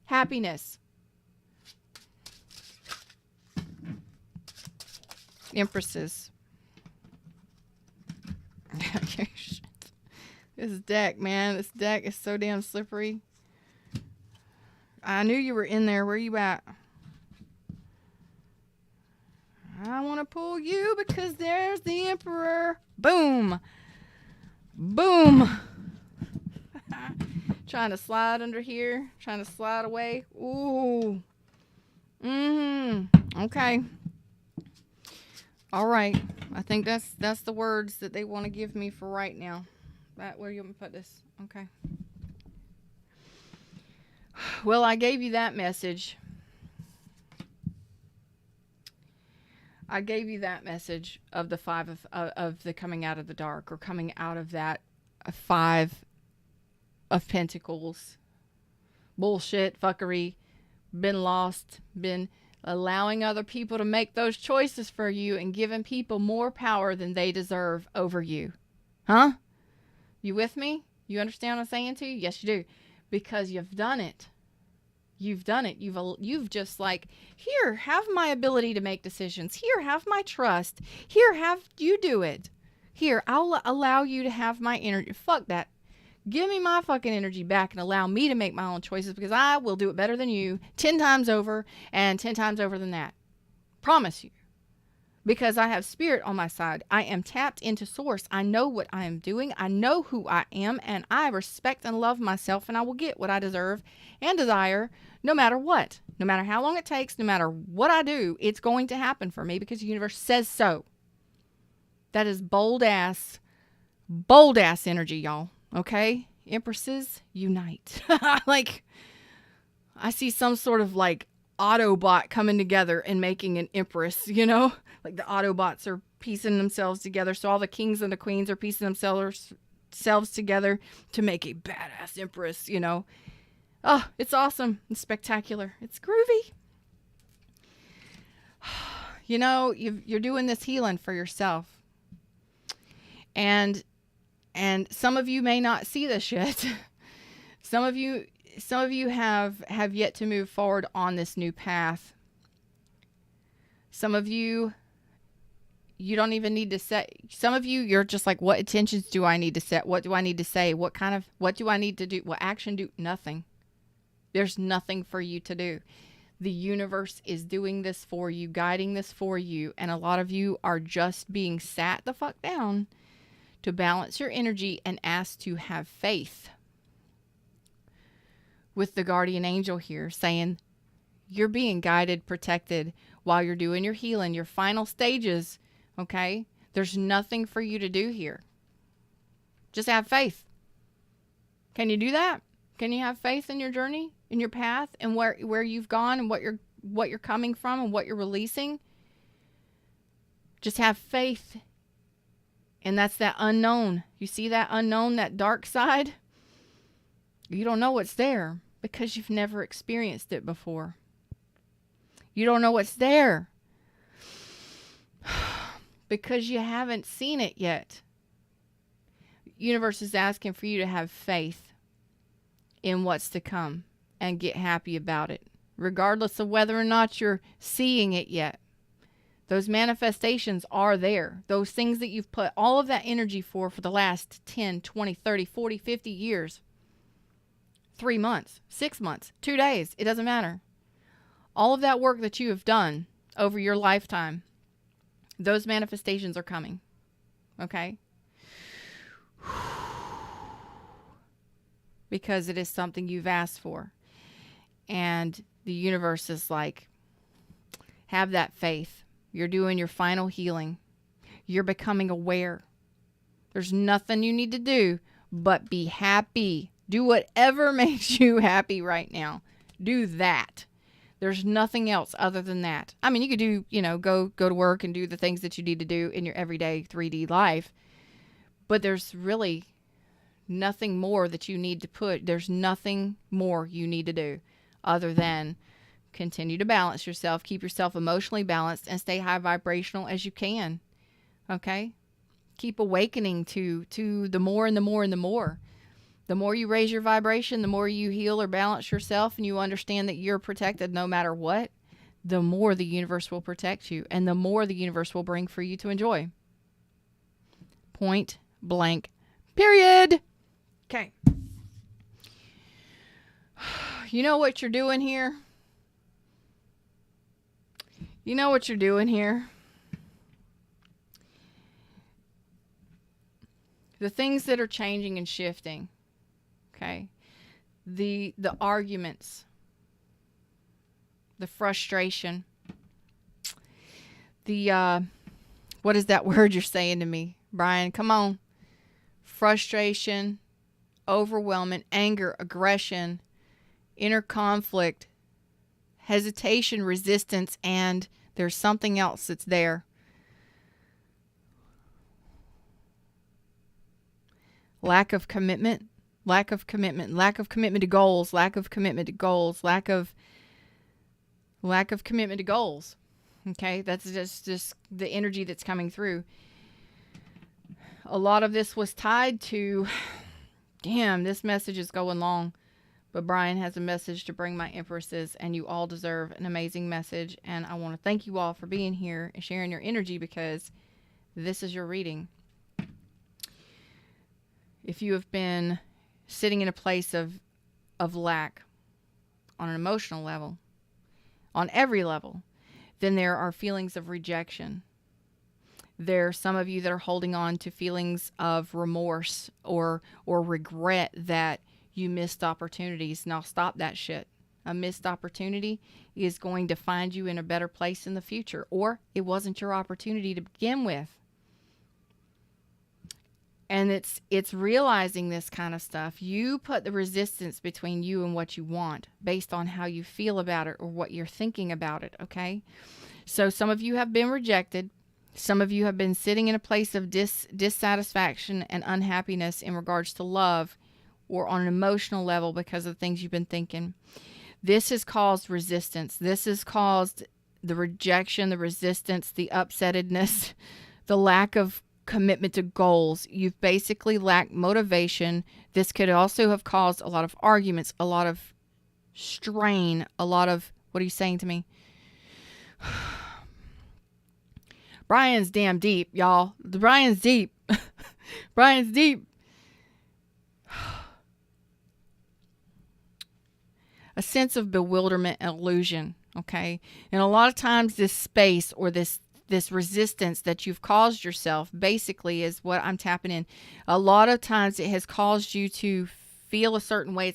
happiness. Empresses. This deck, man. This deck is so damn slippery. I knew you were in there. Where you at? I want to pull you because there's the Emperor. Boom. Boom. Trying to slide under here. Trying to slide away. Ooh. Okay. All right. I think that's the words that they want to give me for right now. Where you want me to put this? Okay. Well, I gave you that message. I gave you that message of the five of the coming out of the dark, or coming out of that five of pentacles. Bullshit, fuckery, been lost, been allowing other people to make those choices for you and giving people more power than they deserve over you. Huh? You with me? You understand what I'm saying to you? Yes, you do. Because you've done it. You've done it. You've just like, here, have my ability to make decisions. Here, have my trust. Here, have you do it. Here, I'll allow you to have my energy. Fuck that. Give me my fucking energy back and allow me to make my own choices, because I will do it better than you 10 times over and 10 times over than that. Promise you. Because I have spirit on my side. I am tapped into source. I know what I am doing. I know who I am, and I respect and love myself, and I will get what I deserve and desire no matter what. No matter how long it takes, no matter what I do, it's going to happen for me because the universe says so. That is bold ass energy, y'all. Okay? Empresses, unite. Like, I see some sort of like Autobot coming together and making an Empress, you know? Like the Autobots are piecing themselves together. So all the kings and the queens are piecing themselves together to make a badass Empress, you know? Oh, it's awesome. It's spectacular. It's groovy. You know, you're doing this healing for yourself. And some of you may not see this yet. Some of you have yet to move forward on this new path. Some of you don't even need to set. Some of you, you're just like, what intentions do I need to set? What do I need to say? What do I need to do? What action do? Nothing. There's nothing for you to do. The universe is doing this for you, guiding this for you. And a lot of you are just being sat the fuck down to balance your energy and asked to have faith. With the guardian angel here saying you're being guided, protected while you're doing your healing, your final stages. Okay? There's nothing for you to do here. Just have faith. Can you do that? Can you have faith in your journey, in your path, and where you've gone and what you're coming from and what you're releasing? Just have faith. And that's that unknown. You see that unknown, that dark side? You don't know what's there because you've never experienced it before. You don't know what's there because you haven't seen it yet. Universe is asking for you to have faith in what's to come and get happy about it, regardless of whether or not you're seeing it yet. Those manifestations are there. Those things that you've put all of that energy for the last 10, 20, 30, 40, 50 years. 3 months, 6 months, 2 days. It doesn't matter. All of that work that you have done over your lifetime, those manifestations are coming. Okay? Because it is something you've asked for. And the universe is like, have that faith. You're doing your final healing. You're becoming aware. There's nothing you need to do but be happy. Do whatever makes you happy right now. Do that. There's nothing else other than that. I mean, you could do, go to work and do the things that you need to do in your everyday 3D life. But there's really nothing more that you need to put. There's nothing more you need to do other than continue to balance yourself, keep yourself emotionally balanced, and stay high vibrational as you can. Okay? Keep awakening to the more and the more and the more. The more you raise your vibration, the more you heal or balance yourself, and you understand that you're protected no matter what, the more the universe will protect you, and the more the universe will bring for you to enjoy. Point blank, period. Okay. You know what you're doing here? You know what you're doing here? The things that are changing and shifting. Okay. The arguments. The frustration. The, what is that word you're saying to me, Brian? Come on. Frustration, overwhelming, anger, aggression, inner conflict, hesitation, resistance, and there's something else that's there. Lack of commitment to goals, lack of commitment to goals. Okay, that's just the energy that's coming through. A lot of this was tied to, damn, this message is going long, but Brian has a message to bring my Empresses, and you all deserve an amazing message, and I want to thank you all for being here and sharing your energy, because this is your reading. If you have been sitting in a place of lack on an emotional level, on every level, then there are feelings of rejection. There are some of you that are holding on to feelings of remorse or regret that you missed opportunities. Now stop that shit. A missed opportunity is going to find you in a better place in the future, or it wasn't your opportunity to begin with. And it's realizing this kind of stuff. You put the resistance between you and what you want based on how you feel about it or what you're thinking about it, okay? So some of you have been rejected. Some of you have been sitting in a place of dissatisfaction and unhappiness in regards to love or on an emotional level because of things you've been thinking. This has caused resistance. This has caused the rejection, the resistance, the upsettedness, the lack of commitment to goals. You've basically lacked motivation. This could also have caused a lot of arguments, a lot of strain, a lot of, what are you saying to me? Brian's damn deep, y'all. Brian's deep. Brian's deep. A sense of bewilderment and illusion, okay? And a lot of times this space or this resistance that you've caused yourself basically is what I'm tapping in. A lot of times it has caused you to feel a certain way.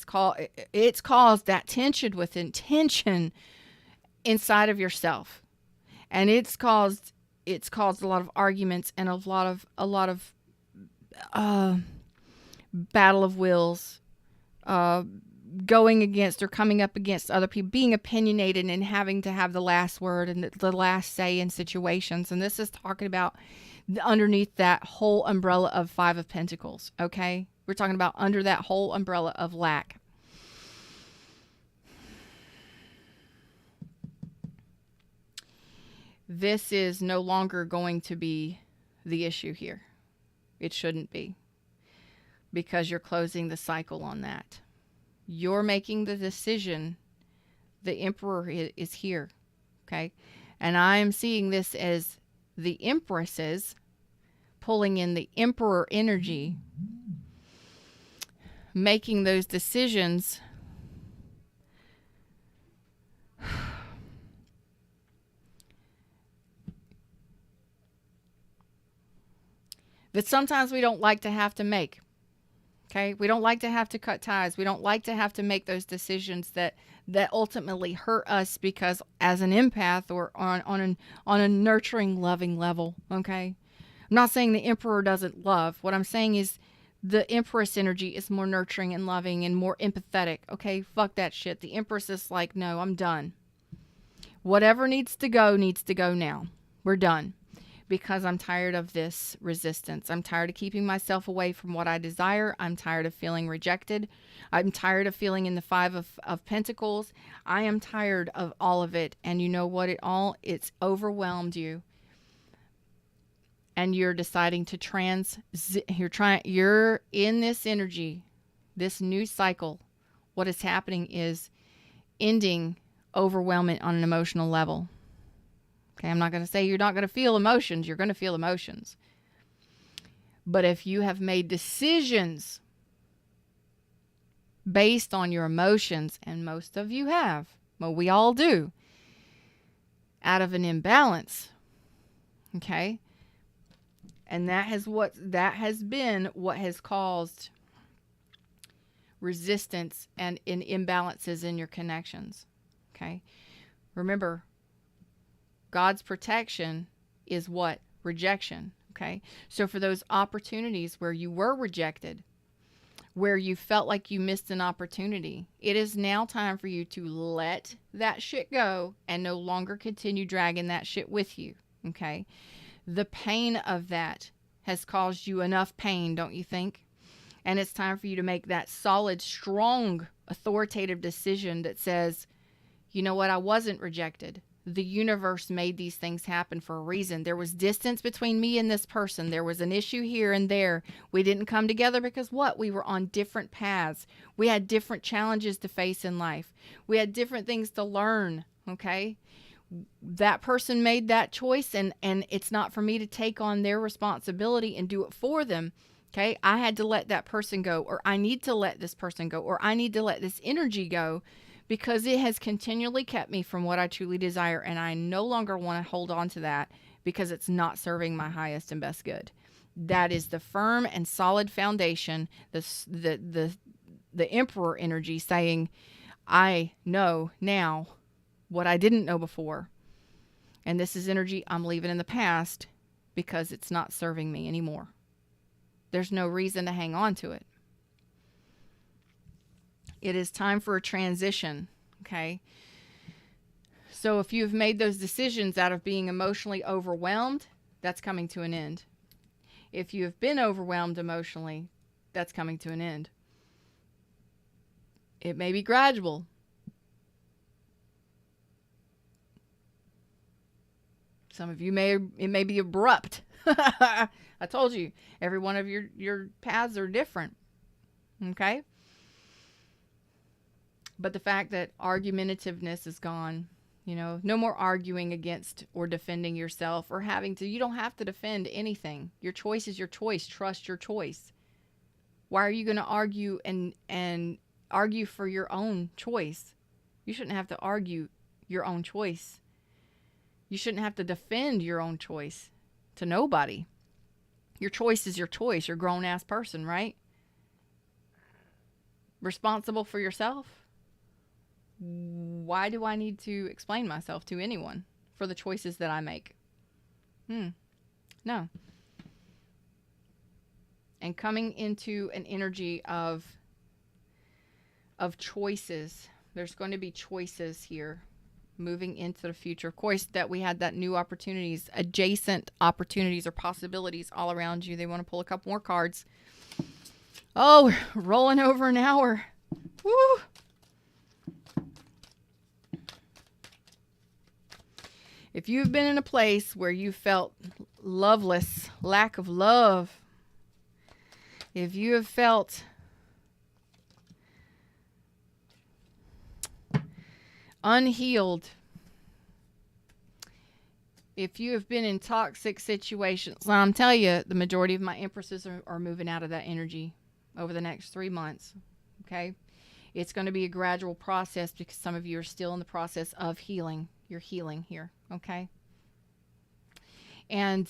It's caused that tension within tension inside of yourself. And it's caused a lot of arguments and a lot of battle of wills, going against or coming up against other people, being opinionated and having to have the last word and the last say in situations. And this is talking about underneath that whole umbrella of Five of Pentacles, okay? We're talking about under that whole umbrella of lack. This is no longer going to be the issue here. It shouldn't be, because you're closing the cycle on that. You're making the decision. The Emperor is here, okay? And I am seeing this as the Empresses pulling in the Emperor energy, making those decisions that sometimes we don't like to have to make. Okay, we don't like to have to cut ties. We don't like to have to make those decisions that ultimately hurt us, because as an empath or on a nurturing, loving level, okay? I'm not saying the Emperor doesn't love. What I'm saying is the Empress energy is more nurturing and loving and more empathetic, okay? Fuck that shit. The Empress is like, no, I'm done. Whatever needs to go now. We're done. Because I'm tired of this resistance. I'm tired of keeping myself away from what I desire. I'm tired of feeling rejected. I'm tired of feeling in the Five of Pentacles. I am tired of all of it. And you know what? It's overwhelmed you. And you're deciding to you're in this energy, this new cycle. What is happening is ending overwhelmment on an emotional level. Okay, I'm not going to say you're not going to feel emotions. You're going to feel emotions. But if you have made decisions based on your emotions, and most of you have, well, we all do, out of an imbalance, okay, And that has been what has caused resistance and imbalances in your connections. Okay? Remember, God's protection is what? Rejection. Okay? So for those opportunities where you were rejected, where you felt like you missed an opportunity, it is now time for you to let that shit go and no longer continue dragging that shit with you. Okay? The pain of that has caused you enough pain, don't you think? And it's time for you to make that solid, strong, authoritative decision that says, you know what? I wasn't rejected. The universe made these things happen for a reason. There was distance between me and this person. There was an issue here and there. We didn't come together because what? We were on different paths. We had different challenges to face in life. We had different things to learn, okay? That person made that choice, and it's not for me to take on their responsibility and do it for them. Okay, I had to let that person go, or I need to let this person go, or I need to let this energy go, because it has continually kept me from what I truly desire, and I no longer want to hold on to that because it's not serving my highest and best good. That is the firm and solid foundation, the Emperor energy saying, I know now what I didn't know before. And this is energy I'm leaving in the past because it's not serving me anymore. There's no reason to hang on to it. It is time for a transition, okay? So if you've made those decisions out of being emotionally overwhelmed, that's coming to an end. If you have been overwhelmed emotionally, that's coming to an end. It may be gradual. Some of you it may be abrupt. I told you, every one of your paths are different. Okay? But the fact that argumentativeness is gone, no more arguing against or defending yourself or you don't have to defend anything. Your choice is your choice. Trust your choice. Why are you going to argue and argue for your own choice? You shouldn't have to argue your own choice. You shouldn't have to defend your own choice to nobody. Your choice is your choice. You're a grown-ass person, right? Responsible for yourself. Why do I need to explain myself to anyone for the choices that I make? No. And coming into an energy of choices. There's going to be choices here. Moving into the future. Of course, that we had that new opportunities, adjacent opportunities or possibilities all around you. They want to pull a couple more cards. Oh, we're rolling over an hour. Woo! If you've been in a place where you felt loveless, lack of love, if you have felt unhealed, if you have been in toxic situations, I'm telling you, the majority of my empresses are moving out of that energy over the next 3 months. Okay? It's going to be a gradual process because some of you are still in the process of healing. You're healing here. Okay? And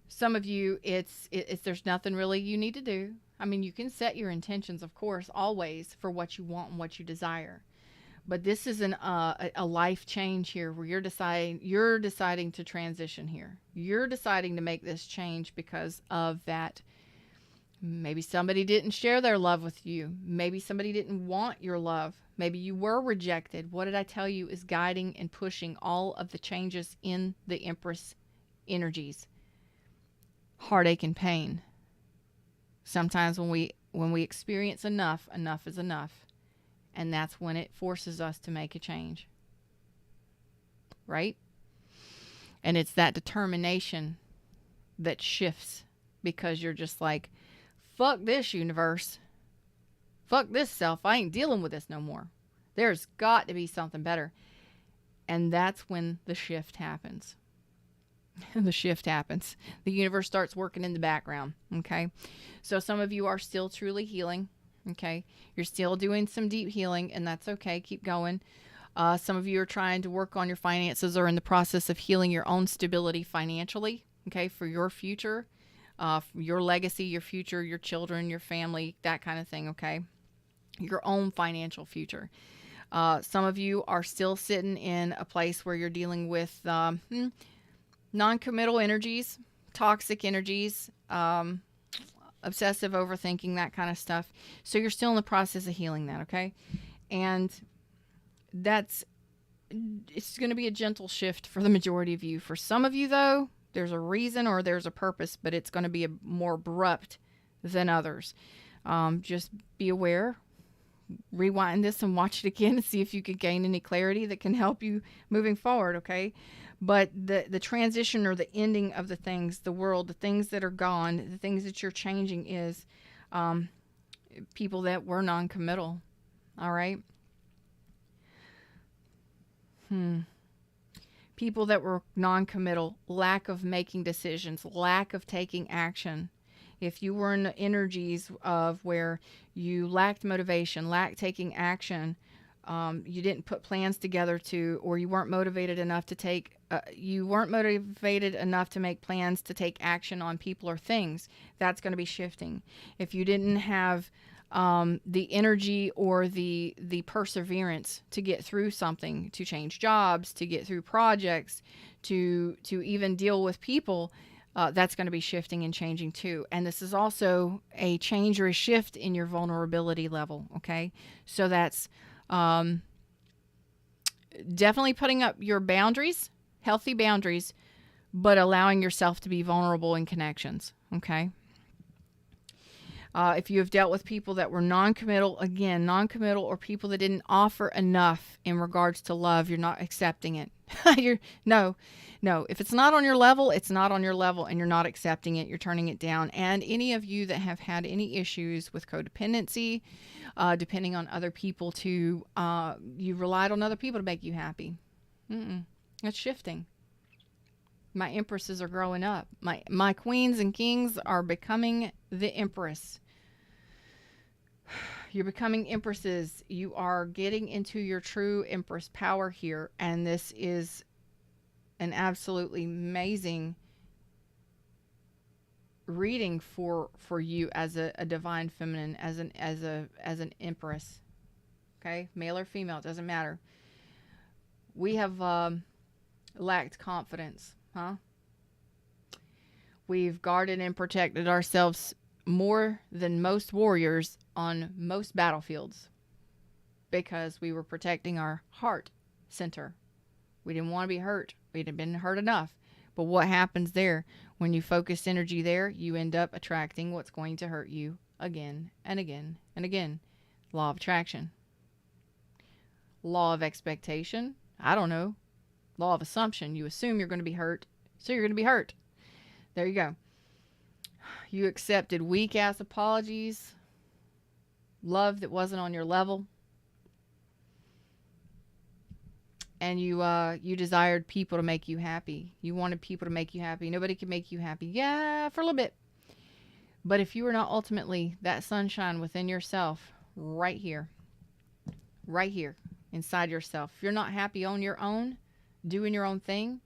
some of you, it's there's nothing really you need to do. I mean, you can set your intentions, of course, always for what you want and what you desire. But this is a life change here where you're deciding to transition here. You're deciding to make this change because of that. Maybe somebody didn't share their love with you. Maybe somebody didn't want your love. Maybe you were rejected. What did I tell you is guiding and pushing all of the changes in the Empress energies. Heartache and pain. Sometimes when we experience enough is enough. And that's when it forces us to make a change. Right? And it's that determination that shifts because you're just like, fuck this universe. Fuck this self. I ain't dealing with this no more. There's got to be something better. And that's when the shift happens. The shift happens. The universe starts working in the background. Okay? So some of you are still truly healing. Okay, you're still doing some deep healing, and that's okay. Keep going. Some of you are trying to work on your finances or in the process of healing your own stability financially. okay, for your future, for your legacy, your future, your children, your family, that kind of thing, okay? Your own financial future. Some of you are still sitting in a place where you're dealing with non-committal energies, toxic energies, obsessive overthinking, that kind of stuff. So you're still in the process of healing that, okay? And it's going to be a gentle shift for the majority of you. For some of you, though, there's a reason or there's a purpose, but it's going to be more abrupt than others. Just be aware. Rewind this and watch it again and see if you can gain any clarity that can help you moving forward, okay? But the transition or the ending of the things, the world, the things that are gone, the things that you're changing is people that were non-committal, all right? People that were non-committal, lack of making decisions, lack of taking action. If you were in the energies of where you lacked motivation, lacked taking action, you didn't put plans together or you weren't motivated enough to make plans to take action on people or things, that's going to be shifting. If you didn't have the energy or the perseverance to get through something, to change jobs, to get through projects, to even deal with people, that's going to be shifting and changing too. And this is also a change or a shift in your vulnerability level, okay? So that's definitely putting up your boundaries, healthy boundaries, but allowing yourself to be vulnerable in connections, okay? If you have dealt with people that were non-committal or people that didn't offer enough in regards to love, you're not accepting it. No. If it's not on your level, it's not on your level, and you're not accepting it. You're turning it down. And any of you that have had any issues with codependency, depending on other people you relied on other people to make you happy. That's shifting. My empresses are growing up. My queens and kings are becoming the empress. You're becoming empresses. You are getting into your true empress power here. And this is an absolutely amazing reading for you as a divine feminine, as an empress. Okay? Male or female, it doesn't matter. We have lacked confidence, huh? We've guarded and protected ourselves more than most warriors on most battlefields because we were protecting our heart center. We didn't want to be hurt. We'd been hurt enough. But what happens there? When you focus energy there, you end up attracting what's going to hurt you again and again and again. Law of attraction. Law of expectation. I don't know. Law of assumption. You assume you're going to be hurt, so you're going to be hurt. There you go. You accepted weak-ass apologies, love that wasn't on your level, and you desired people to make you happy. You wanted people to make you happy. Nobody could make you happy. Yeah, for a little bit. But if you are not ultimately that sunshine within yourself, right here, inside yourself, if you're not happy on your own, doing your own thing,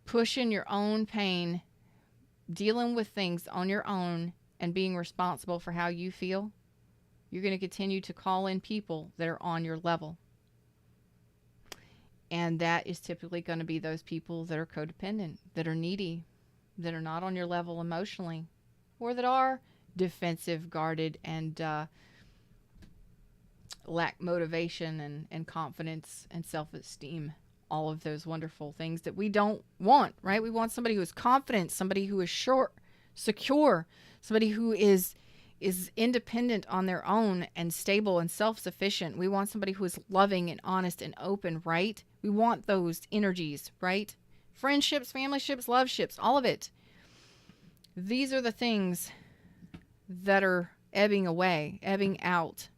pushing your own pain, dealing with things on your own, and being responsible for how you feel, you're going to continue to call in people that are on your level. And that is typically going to be those people that are codependent, that are needy, that are not on your level emotionally, or that are defensive, guarded, and lack motivation and confidence and self-esteem. All of those wonderful things that we don't want, right? We want somebody who is confident, somebody who is secure, somebody who is independent on their own and stable and self-sufficient. We want somebody who is loving and honest and open, right? We want those energies, right? Friendships, family ships, love ships, all of it. These are the things that are ebbing away, ebbing out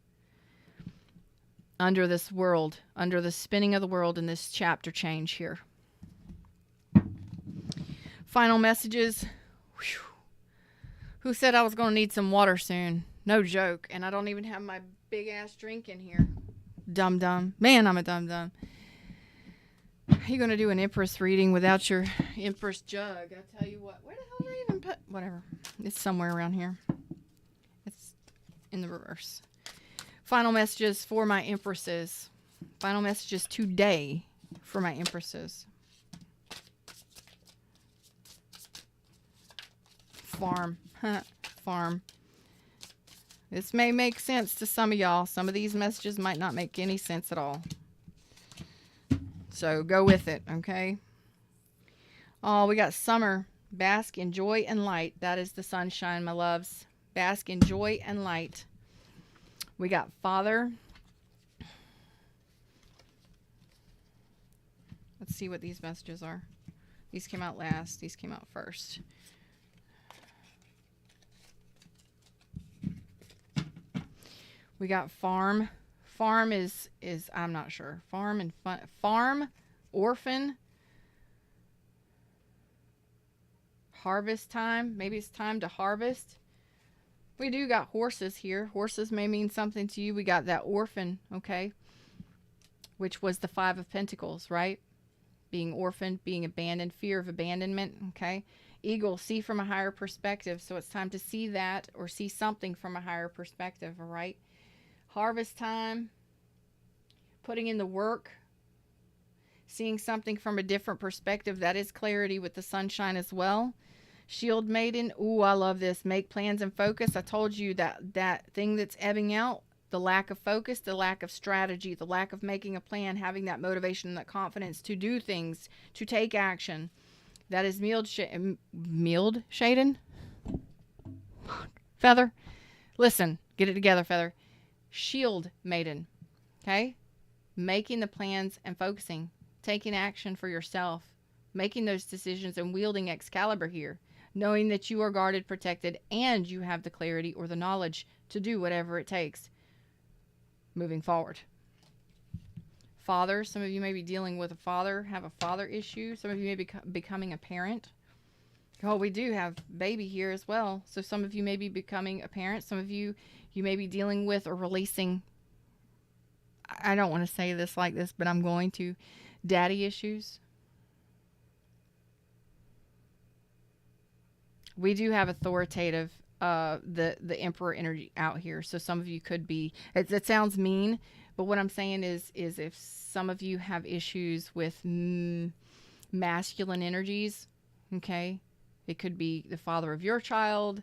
under this world, under the spinning of the world in this chapter change here. Final messages. Whew. Who said I was going to need some water soon? No joke. And I don't even have my big ass drink in here. Dum-dum. Man, I'm a dum-dum. You're going to do an Empress reading without your Empress jug. I tell you what. Where the hell did I even put? Whatever. It's somewhere around here. It's in the reverse. Final messages for my Empresses. Final messages today for my Empresses. Farm. Farm. This may make sense to some of y'all. Some of these messages might not make any sense at all. So go with it, okay? Oh, we got summer. Bask in joy and light. That is the sunshine, my loves. Bask in joy and light. We got Father. Let's see what these messages are. These came out last. These came out first. We got farm. Farm is I'm not sure. Farm and fun. Farm, orphan. Harvest time. Maybe it's time to harvest. We do got horses here. Horses may mean something to you. We got that orphan, okay? Which was the Five of Pentacles, right? Being orphaned, being abandoned, fear of abandonment, okay? Eagle, see from a higher perspective. So it's time to see that or see something from a higher perspective, all right? Harvest time, putting in the work, seeing something from a different perspective. That is clarity with the sunshine as well. Shield maiden. Ooh, I love this. Make plans and focus. I told you that thing that's ebbing out, the lack of focus, the lack of strategy, the lack of making a plan, having that motivation and that confidence to do things, to take action. That is Mild Shaden. Feather. Listen, get it together, Feather. Shield maiden. Okay? Making the plans and focusing. Taking action for yourself. Making those decisions and wielding Excalibur here. Knowing that you are guarded, protected, and you have the clarity or the knowledge to do whatever it takes. Moving forward. Father. Some of you may be dealing with a father, have a father issue. Some of you may be becoming a parent. Oh, we do have baby here as well. So some of you may be becoming a parent. Some of you may be dealing with or releasing, I don't want to say this like this, but I'm going to, daddy issues. We do have authoritative, the Emperor energy out here. So some of you could be, it sounds mean, but what I'm saying is if some of you have issues with masculine energies, okay, it could be the father of your child.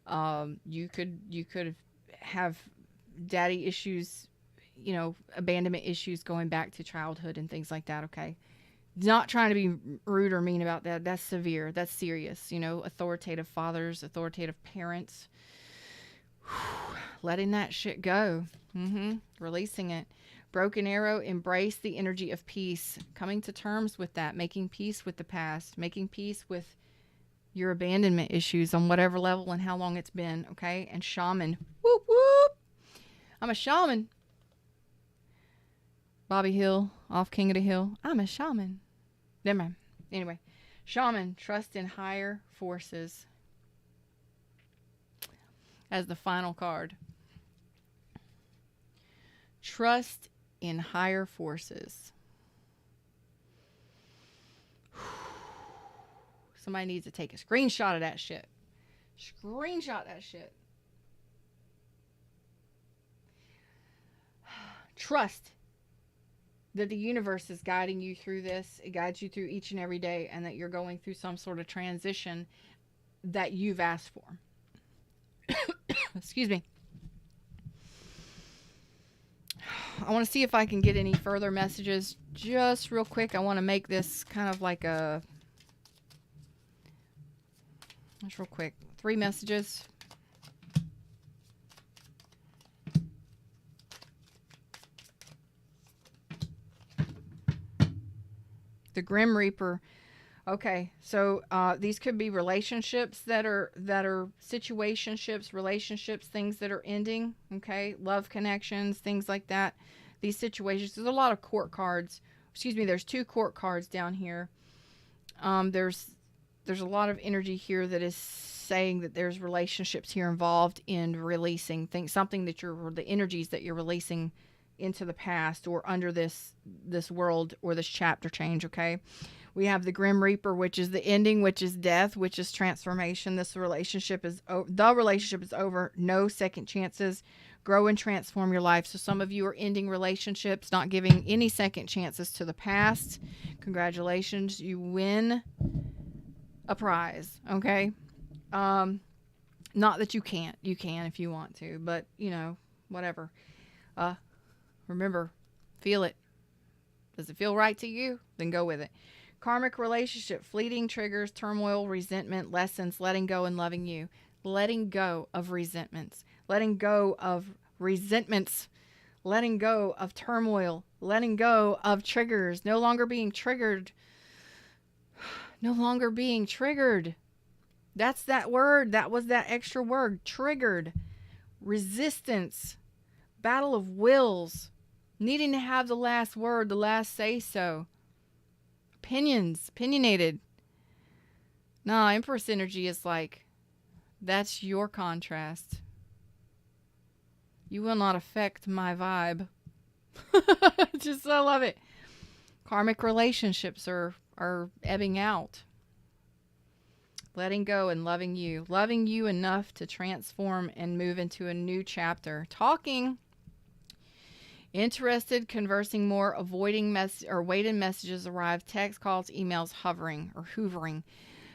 You could have daddy issues, you know, abandonment issues going back to childhood and things like that, okay? Not trying to be rude or mean about that. That's severe. That's serious. You know, authoritative fathers, authoritative parents. Letting that shit go. Releasing it. Broken arrow, embrace the energy of peace. Coming to terms with that. Making peace with the past. Making peace with your abandonment issues on whatever level and how long it's been, okay? And shaman. Whoop, whoop. I'm a shaman. Bobby Hill, off King of the Hill. I'm a shaman. Never mind. Anyway, shaman, trust in higher forces as the final card. Trust in higher forces. Somebody needs to take a screenshot of that shit. Screenshot that shit. Trust that the universe is guiding you through this. It guides you through each and every day, and that you're going through some sort of transition that you've asked for. Excuse me. I want to see if I can get any further messages. Just real quick, I want to make this kind of like a... Just real quick. 3 messages. The Grim Reaper. Okay, so these could be relationships that are situationships, relationships, things that are ending. Okay, love connections, things like that. These situations. There's a lot of court cards. Excuse me. There's 2 court cards down here. There's a lot of energy here that is saying that there's relationships here involved in releasing things, something that the energies that you're releasing into the past or under this world or this chapter change, okay? We have the Grim Reaper, which is the ending, which is death, which is transformation. The relationship is over. No second chances. Grow and transform your life. So some of you are ending relationships, not giving any second chances to the past. Congratulations, you win a prize, okay? Not that you can't. You can if you want to, but, you know, whatever. Remember, feel it. Does it feel right to you? Then go with it. Karmic relationship, fleeting triggers, turmoil, resentment, lessons, letting go and loving you. Letting go of resentments. Letting go of resentments. Letting go of turmoil. Letting go of triggers. No longer being triggered. No longer being triggered. That's that word. That was that extra word. Triggered. Resistance. Battle of wills. Needing to have the last word, the last say-so. Opinions. Opinionated. No, Empress energy is like, that's your contrast. You will not affect my vibe. Just, I love it. Karmic relationships are ebbing out. Letting go and loving you. Loving you enough to transform and move into a new chapter. Talking. Interested, conversing more, avoiding waiting messages arrive, text, calls, emails, hovering or hoovering.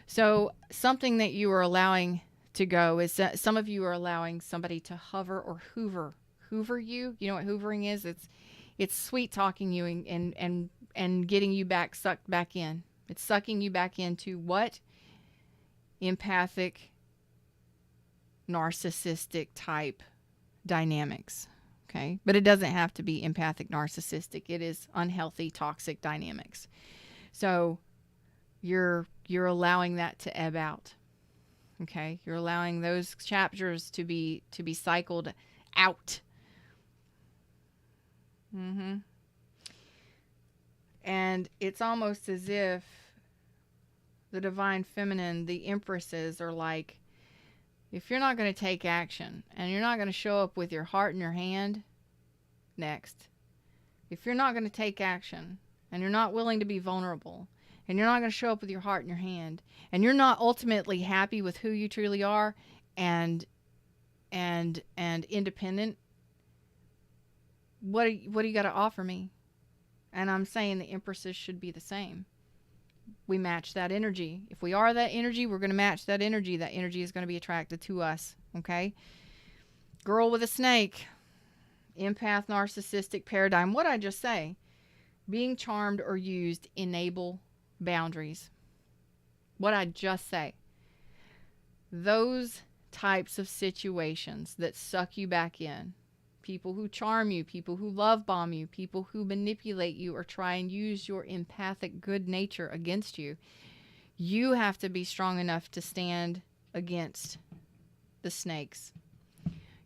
So something that you are allowing to go is that some of you are allowing somebody to hover or hoover. Hoover you. You know what hoovering is? It's sweet talking you and getting you back, sucked back in. It's sucking you back into what? Empathic, narcissistic type dynamics. Okay, but it doesn't have to be empathic, narcissistic. It is unhealthy, toxic dynamics. So you're allowing that to ebb out. Okay, you're allowing those chapters to be cycled out. And it's almost as if the divine feminine, the empresses, are like, if you're not going to take action and you're not going to show up with your heart in your hand, next. If you're not going to take action and you're not willing to be vulnerable and you're not going to show up with your heart in your hand and you're not ultimately happy with who you truly are and independent, what do you got to offer me? And I'm saying the empresses should be the same. We match that energy. If we are that energy, we're going to match that energy. That energy is going to be attracted to us. Okay? Girl with a snake. Empath, narcissistic paradigm. What I just say? Being charmed or used enable boundaries. What I just say? Those types of situations that suck you back in. People who charm you, people who love bomb you, people who manipulate you or try and use your empathic good nature against you. You have to be strong enough to stand against the snakes.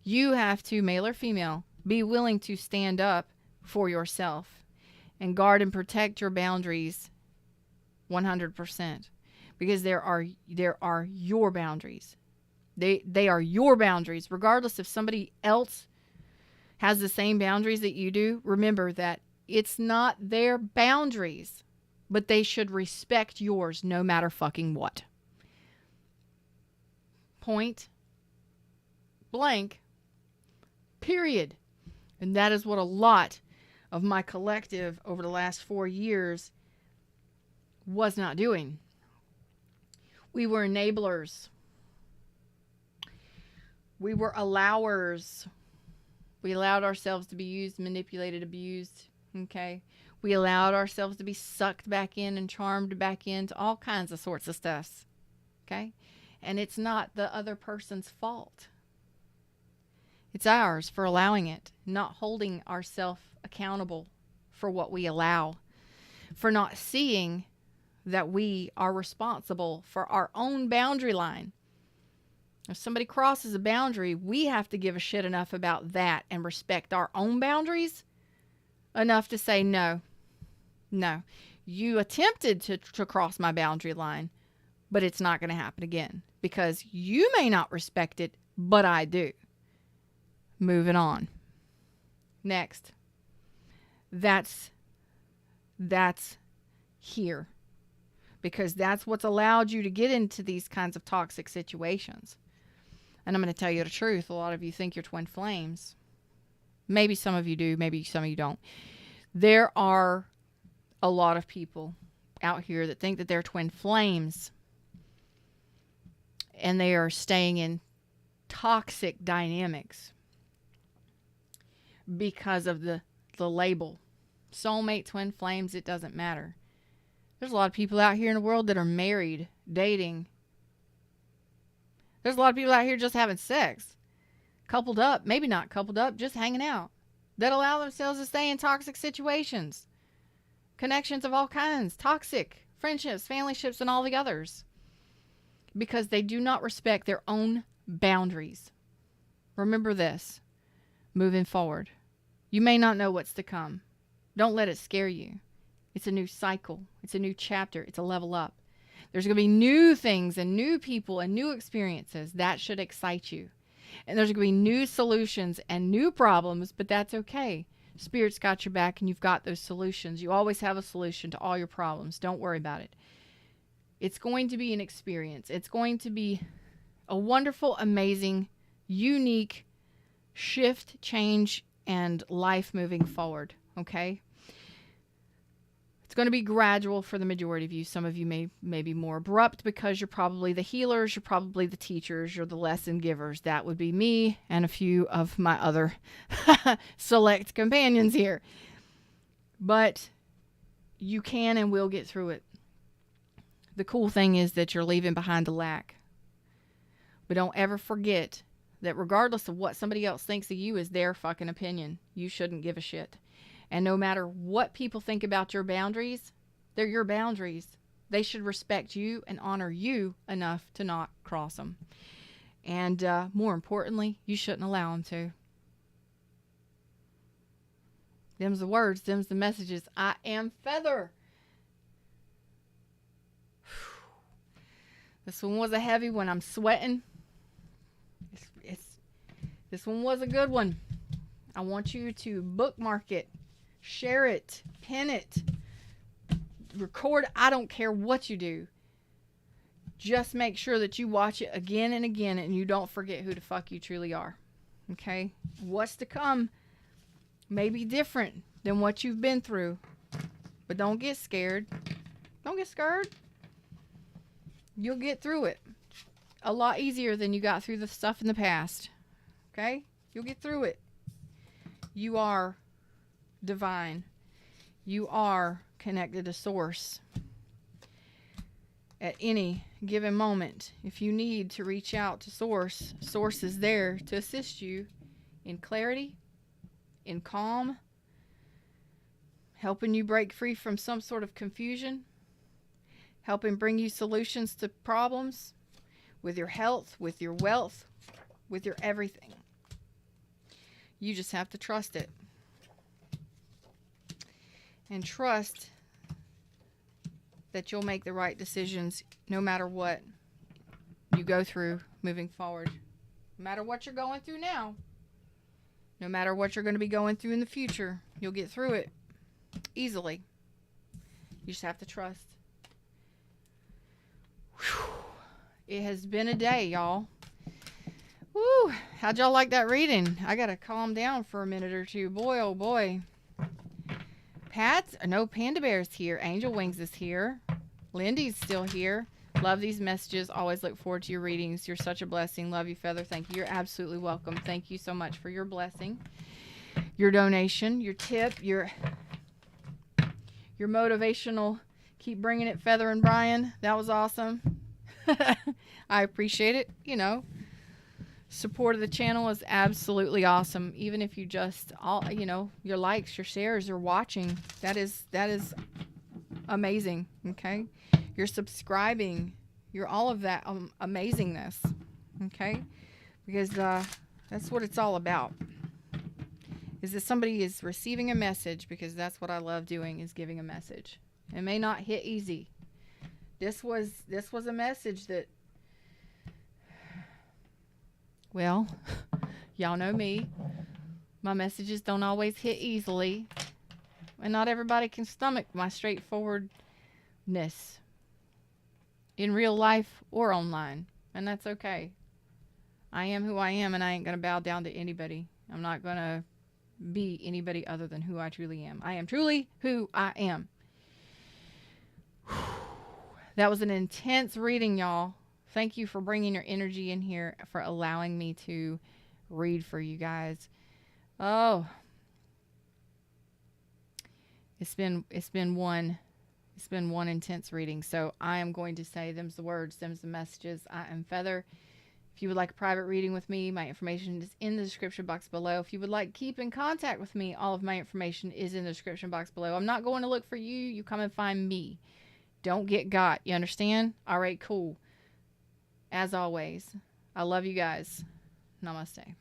You have to, male or female, be willing to stand up for yourself and guard and protect your boundaries 100%, because there are your boundaries. They are your boundaries, regardless if somebody else has the same boundaries that you do. Remember that it's not their boundaries, but they should respect yours no matter fucking what. Point blank. Period. And that is what a lot of my collective over the last 4 years was not doing. We were enablers. We were allowers. We allowed ourselves to be used, manipulated, abused. Okay? We allowed ourselves to be sucked back in and charmed back into all kinds of sorts of stuff. Okay? And it's not the other person's fault. It's ours for allowing it, not holding ourselves accountable for what we allow, for not seeing that we are responsible for our own boundary line. If somebody crosses a boundary, we have to give a shit enough about that and respect our own boundaries enough to say, no, you attempted to cross my boundary line, but it's not going to happen again because you may not respect it, but I do. Moving on. Next. that's here. Because that's what's allowed you to get into these kinds of toxic situations. And I'm going to tell you the truth. A lot of you think you're twin flames. Maybe some of you do. Maybe some of you don't. There are a lot of people out here that think that they're twin flames. And they are staying in toxic dynamics because of the label. Soulmate, twin flames, it doesn't matter. There's a lot of people out here in the world that are married, dating. There's a lot of people out here just having sex. Coupled up, maybe not coupled up, just hanging out. That allow themselves to stay in toxic situations. Connections of all kinds. Toxic friendships, family ships, and all the others. Because they do not respect their own boundaries. Remember this. Moving forward. You may not know what's to come. Don't let it scare you. It's a new cycle. It's a new chapter. It's a level up. There's going to be new things and new people and new experiences. That should excite you. And there's going to be new solutions and new problems, but that's okay. Spirit's got your back and you've got those solutions. You always have a solution to all your problems. Don't worry about it. It's going to be an experience. It's going to be a wonderful, amazing, unique shift, change, and life moving forward. Okay? It's going to be gradual for the majority of you. Some of you may be more abrupt because you're probably the healers, you're probably the teachers, you're the lesson givers. That would be me and a few of my other select companions here. But you can and will get through it. The cool thing is that you're leaving behind the lack. But don't ever forget that regardless of what somebody else thinks of you is their fucking opinion. You shouldn't give a shit. And no matter what people think about your boundaries, they're your boundaries. They should respect you and honor you enough to not cross them. And more importantly, you shouldn't allow them to. Them's the words, them's the messages. I am Feather. This one was a heavy one. I'm sweating. This one was a good one. I want you to bookmark it. Share it, pin it, record. I don't care what you do. Just make sure that you watch it again and again and you don't forget who the fuck you truly are. Okay? What's to come may be different than what you've been through. But don't get scared. Don't get scared. You'll get through it a lot easier than you got through the stuff in the past. Okay? You'll get through it. You are divine. You are connected to source. At any given moment, if you need to reach out to source, source is there to assist you in clarity, in calm, helping you break free from some sort of confusion, helping bring you solutions to problems with your health, with your wealth, with your everything. You just have to trust it. And trust that you'll make the right decisions no matter what you go through moving forward. No matter what you're going through now. No matter what you're going to be going through in the future. You'll get through it easily. You just have to trust. Whew. It has been a day, y'all. Woo! How'd y'all like that reading? I gotta calm down for a minute or two. Boy, oh boy. Panda Bear's here. Angel Wings is here. Lindy's still here. Love these messages. Always look forward to your readings. You're such a blessing. Love you, Feather. Thank you. You're absolutely welcome. Thank you so much for your blessing, your donation, your tip, your motivational. Keep bringing it, Feather and Brian. That was awesome. I appreciate it. You know, support of the channel is absolutely awesome. Even if you just your likes, your shares, your watching, that is amazing. Okay, you're subscribing, you're all of that amazingness. Okay, because that's what it's all about. Is that somebody is receiving a message, because that's what I love doing, is giving a message. It may not hit easy. This was a message that, well, y'all know me. My messages don't always hit easily. And not everybody can stomach my straightforwardness in real life or online. And that's okay. I am who I am, and I ain't going to bow down to anybody. I'm not going to be anybody other than who I truly am. I am truly who I am. That was an intense reading, y'all. Thank you for bringing your energy in here, for allowing me to read for you guys. Oh, it's been one intense reading. So I am going to say them's the words, them's the messages. I am Feather. If you would like a private reading with me, my information is in the description box below. If you would like to keep in contact with me, all of my information is in the description box below. I'm not going to look for you. You come and find me. Don't get got. You understand? All right, cool. As always, I love you guys. Namaste.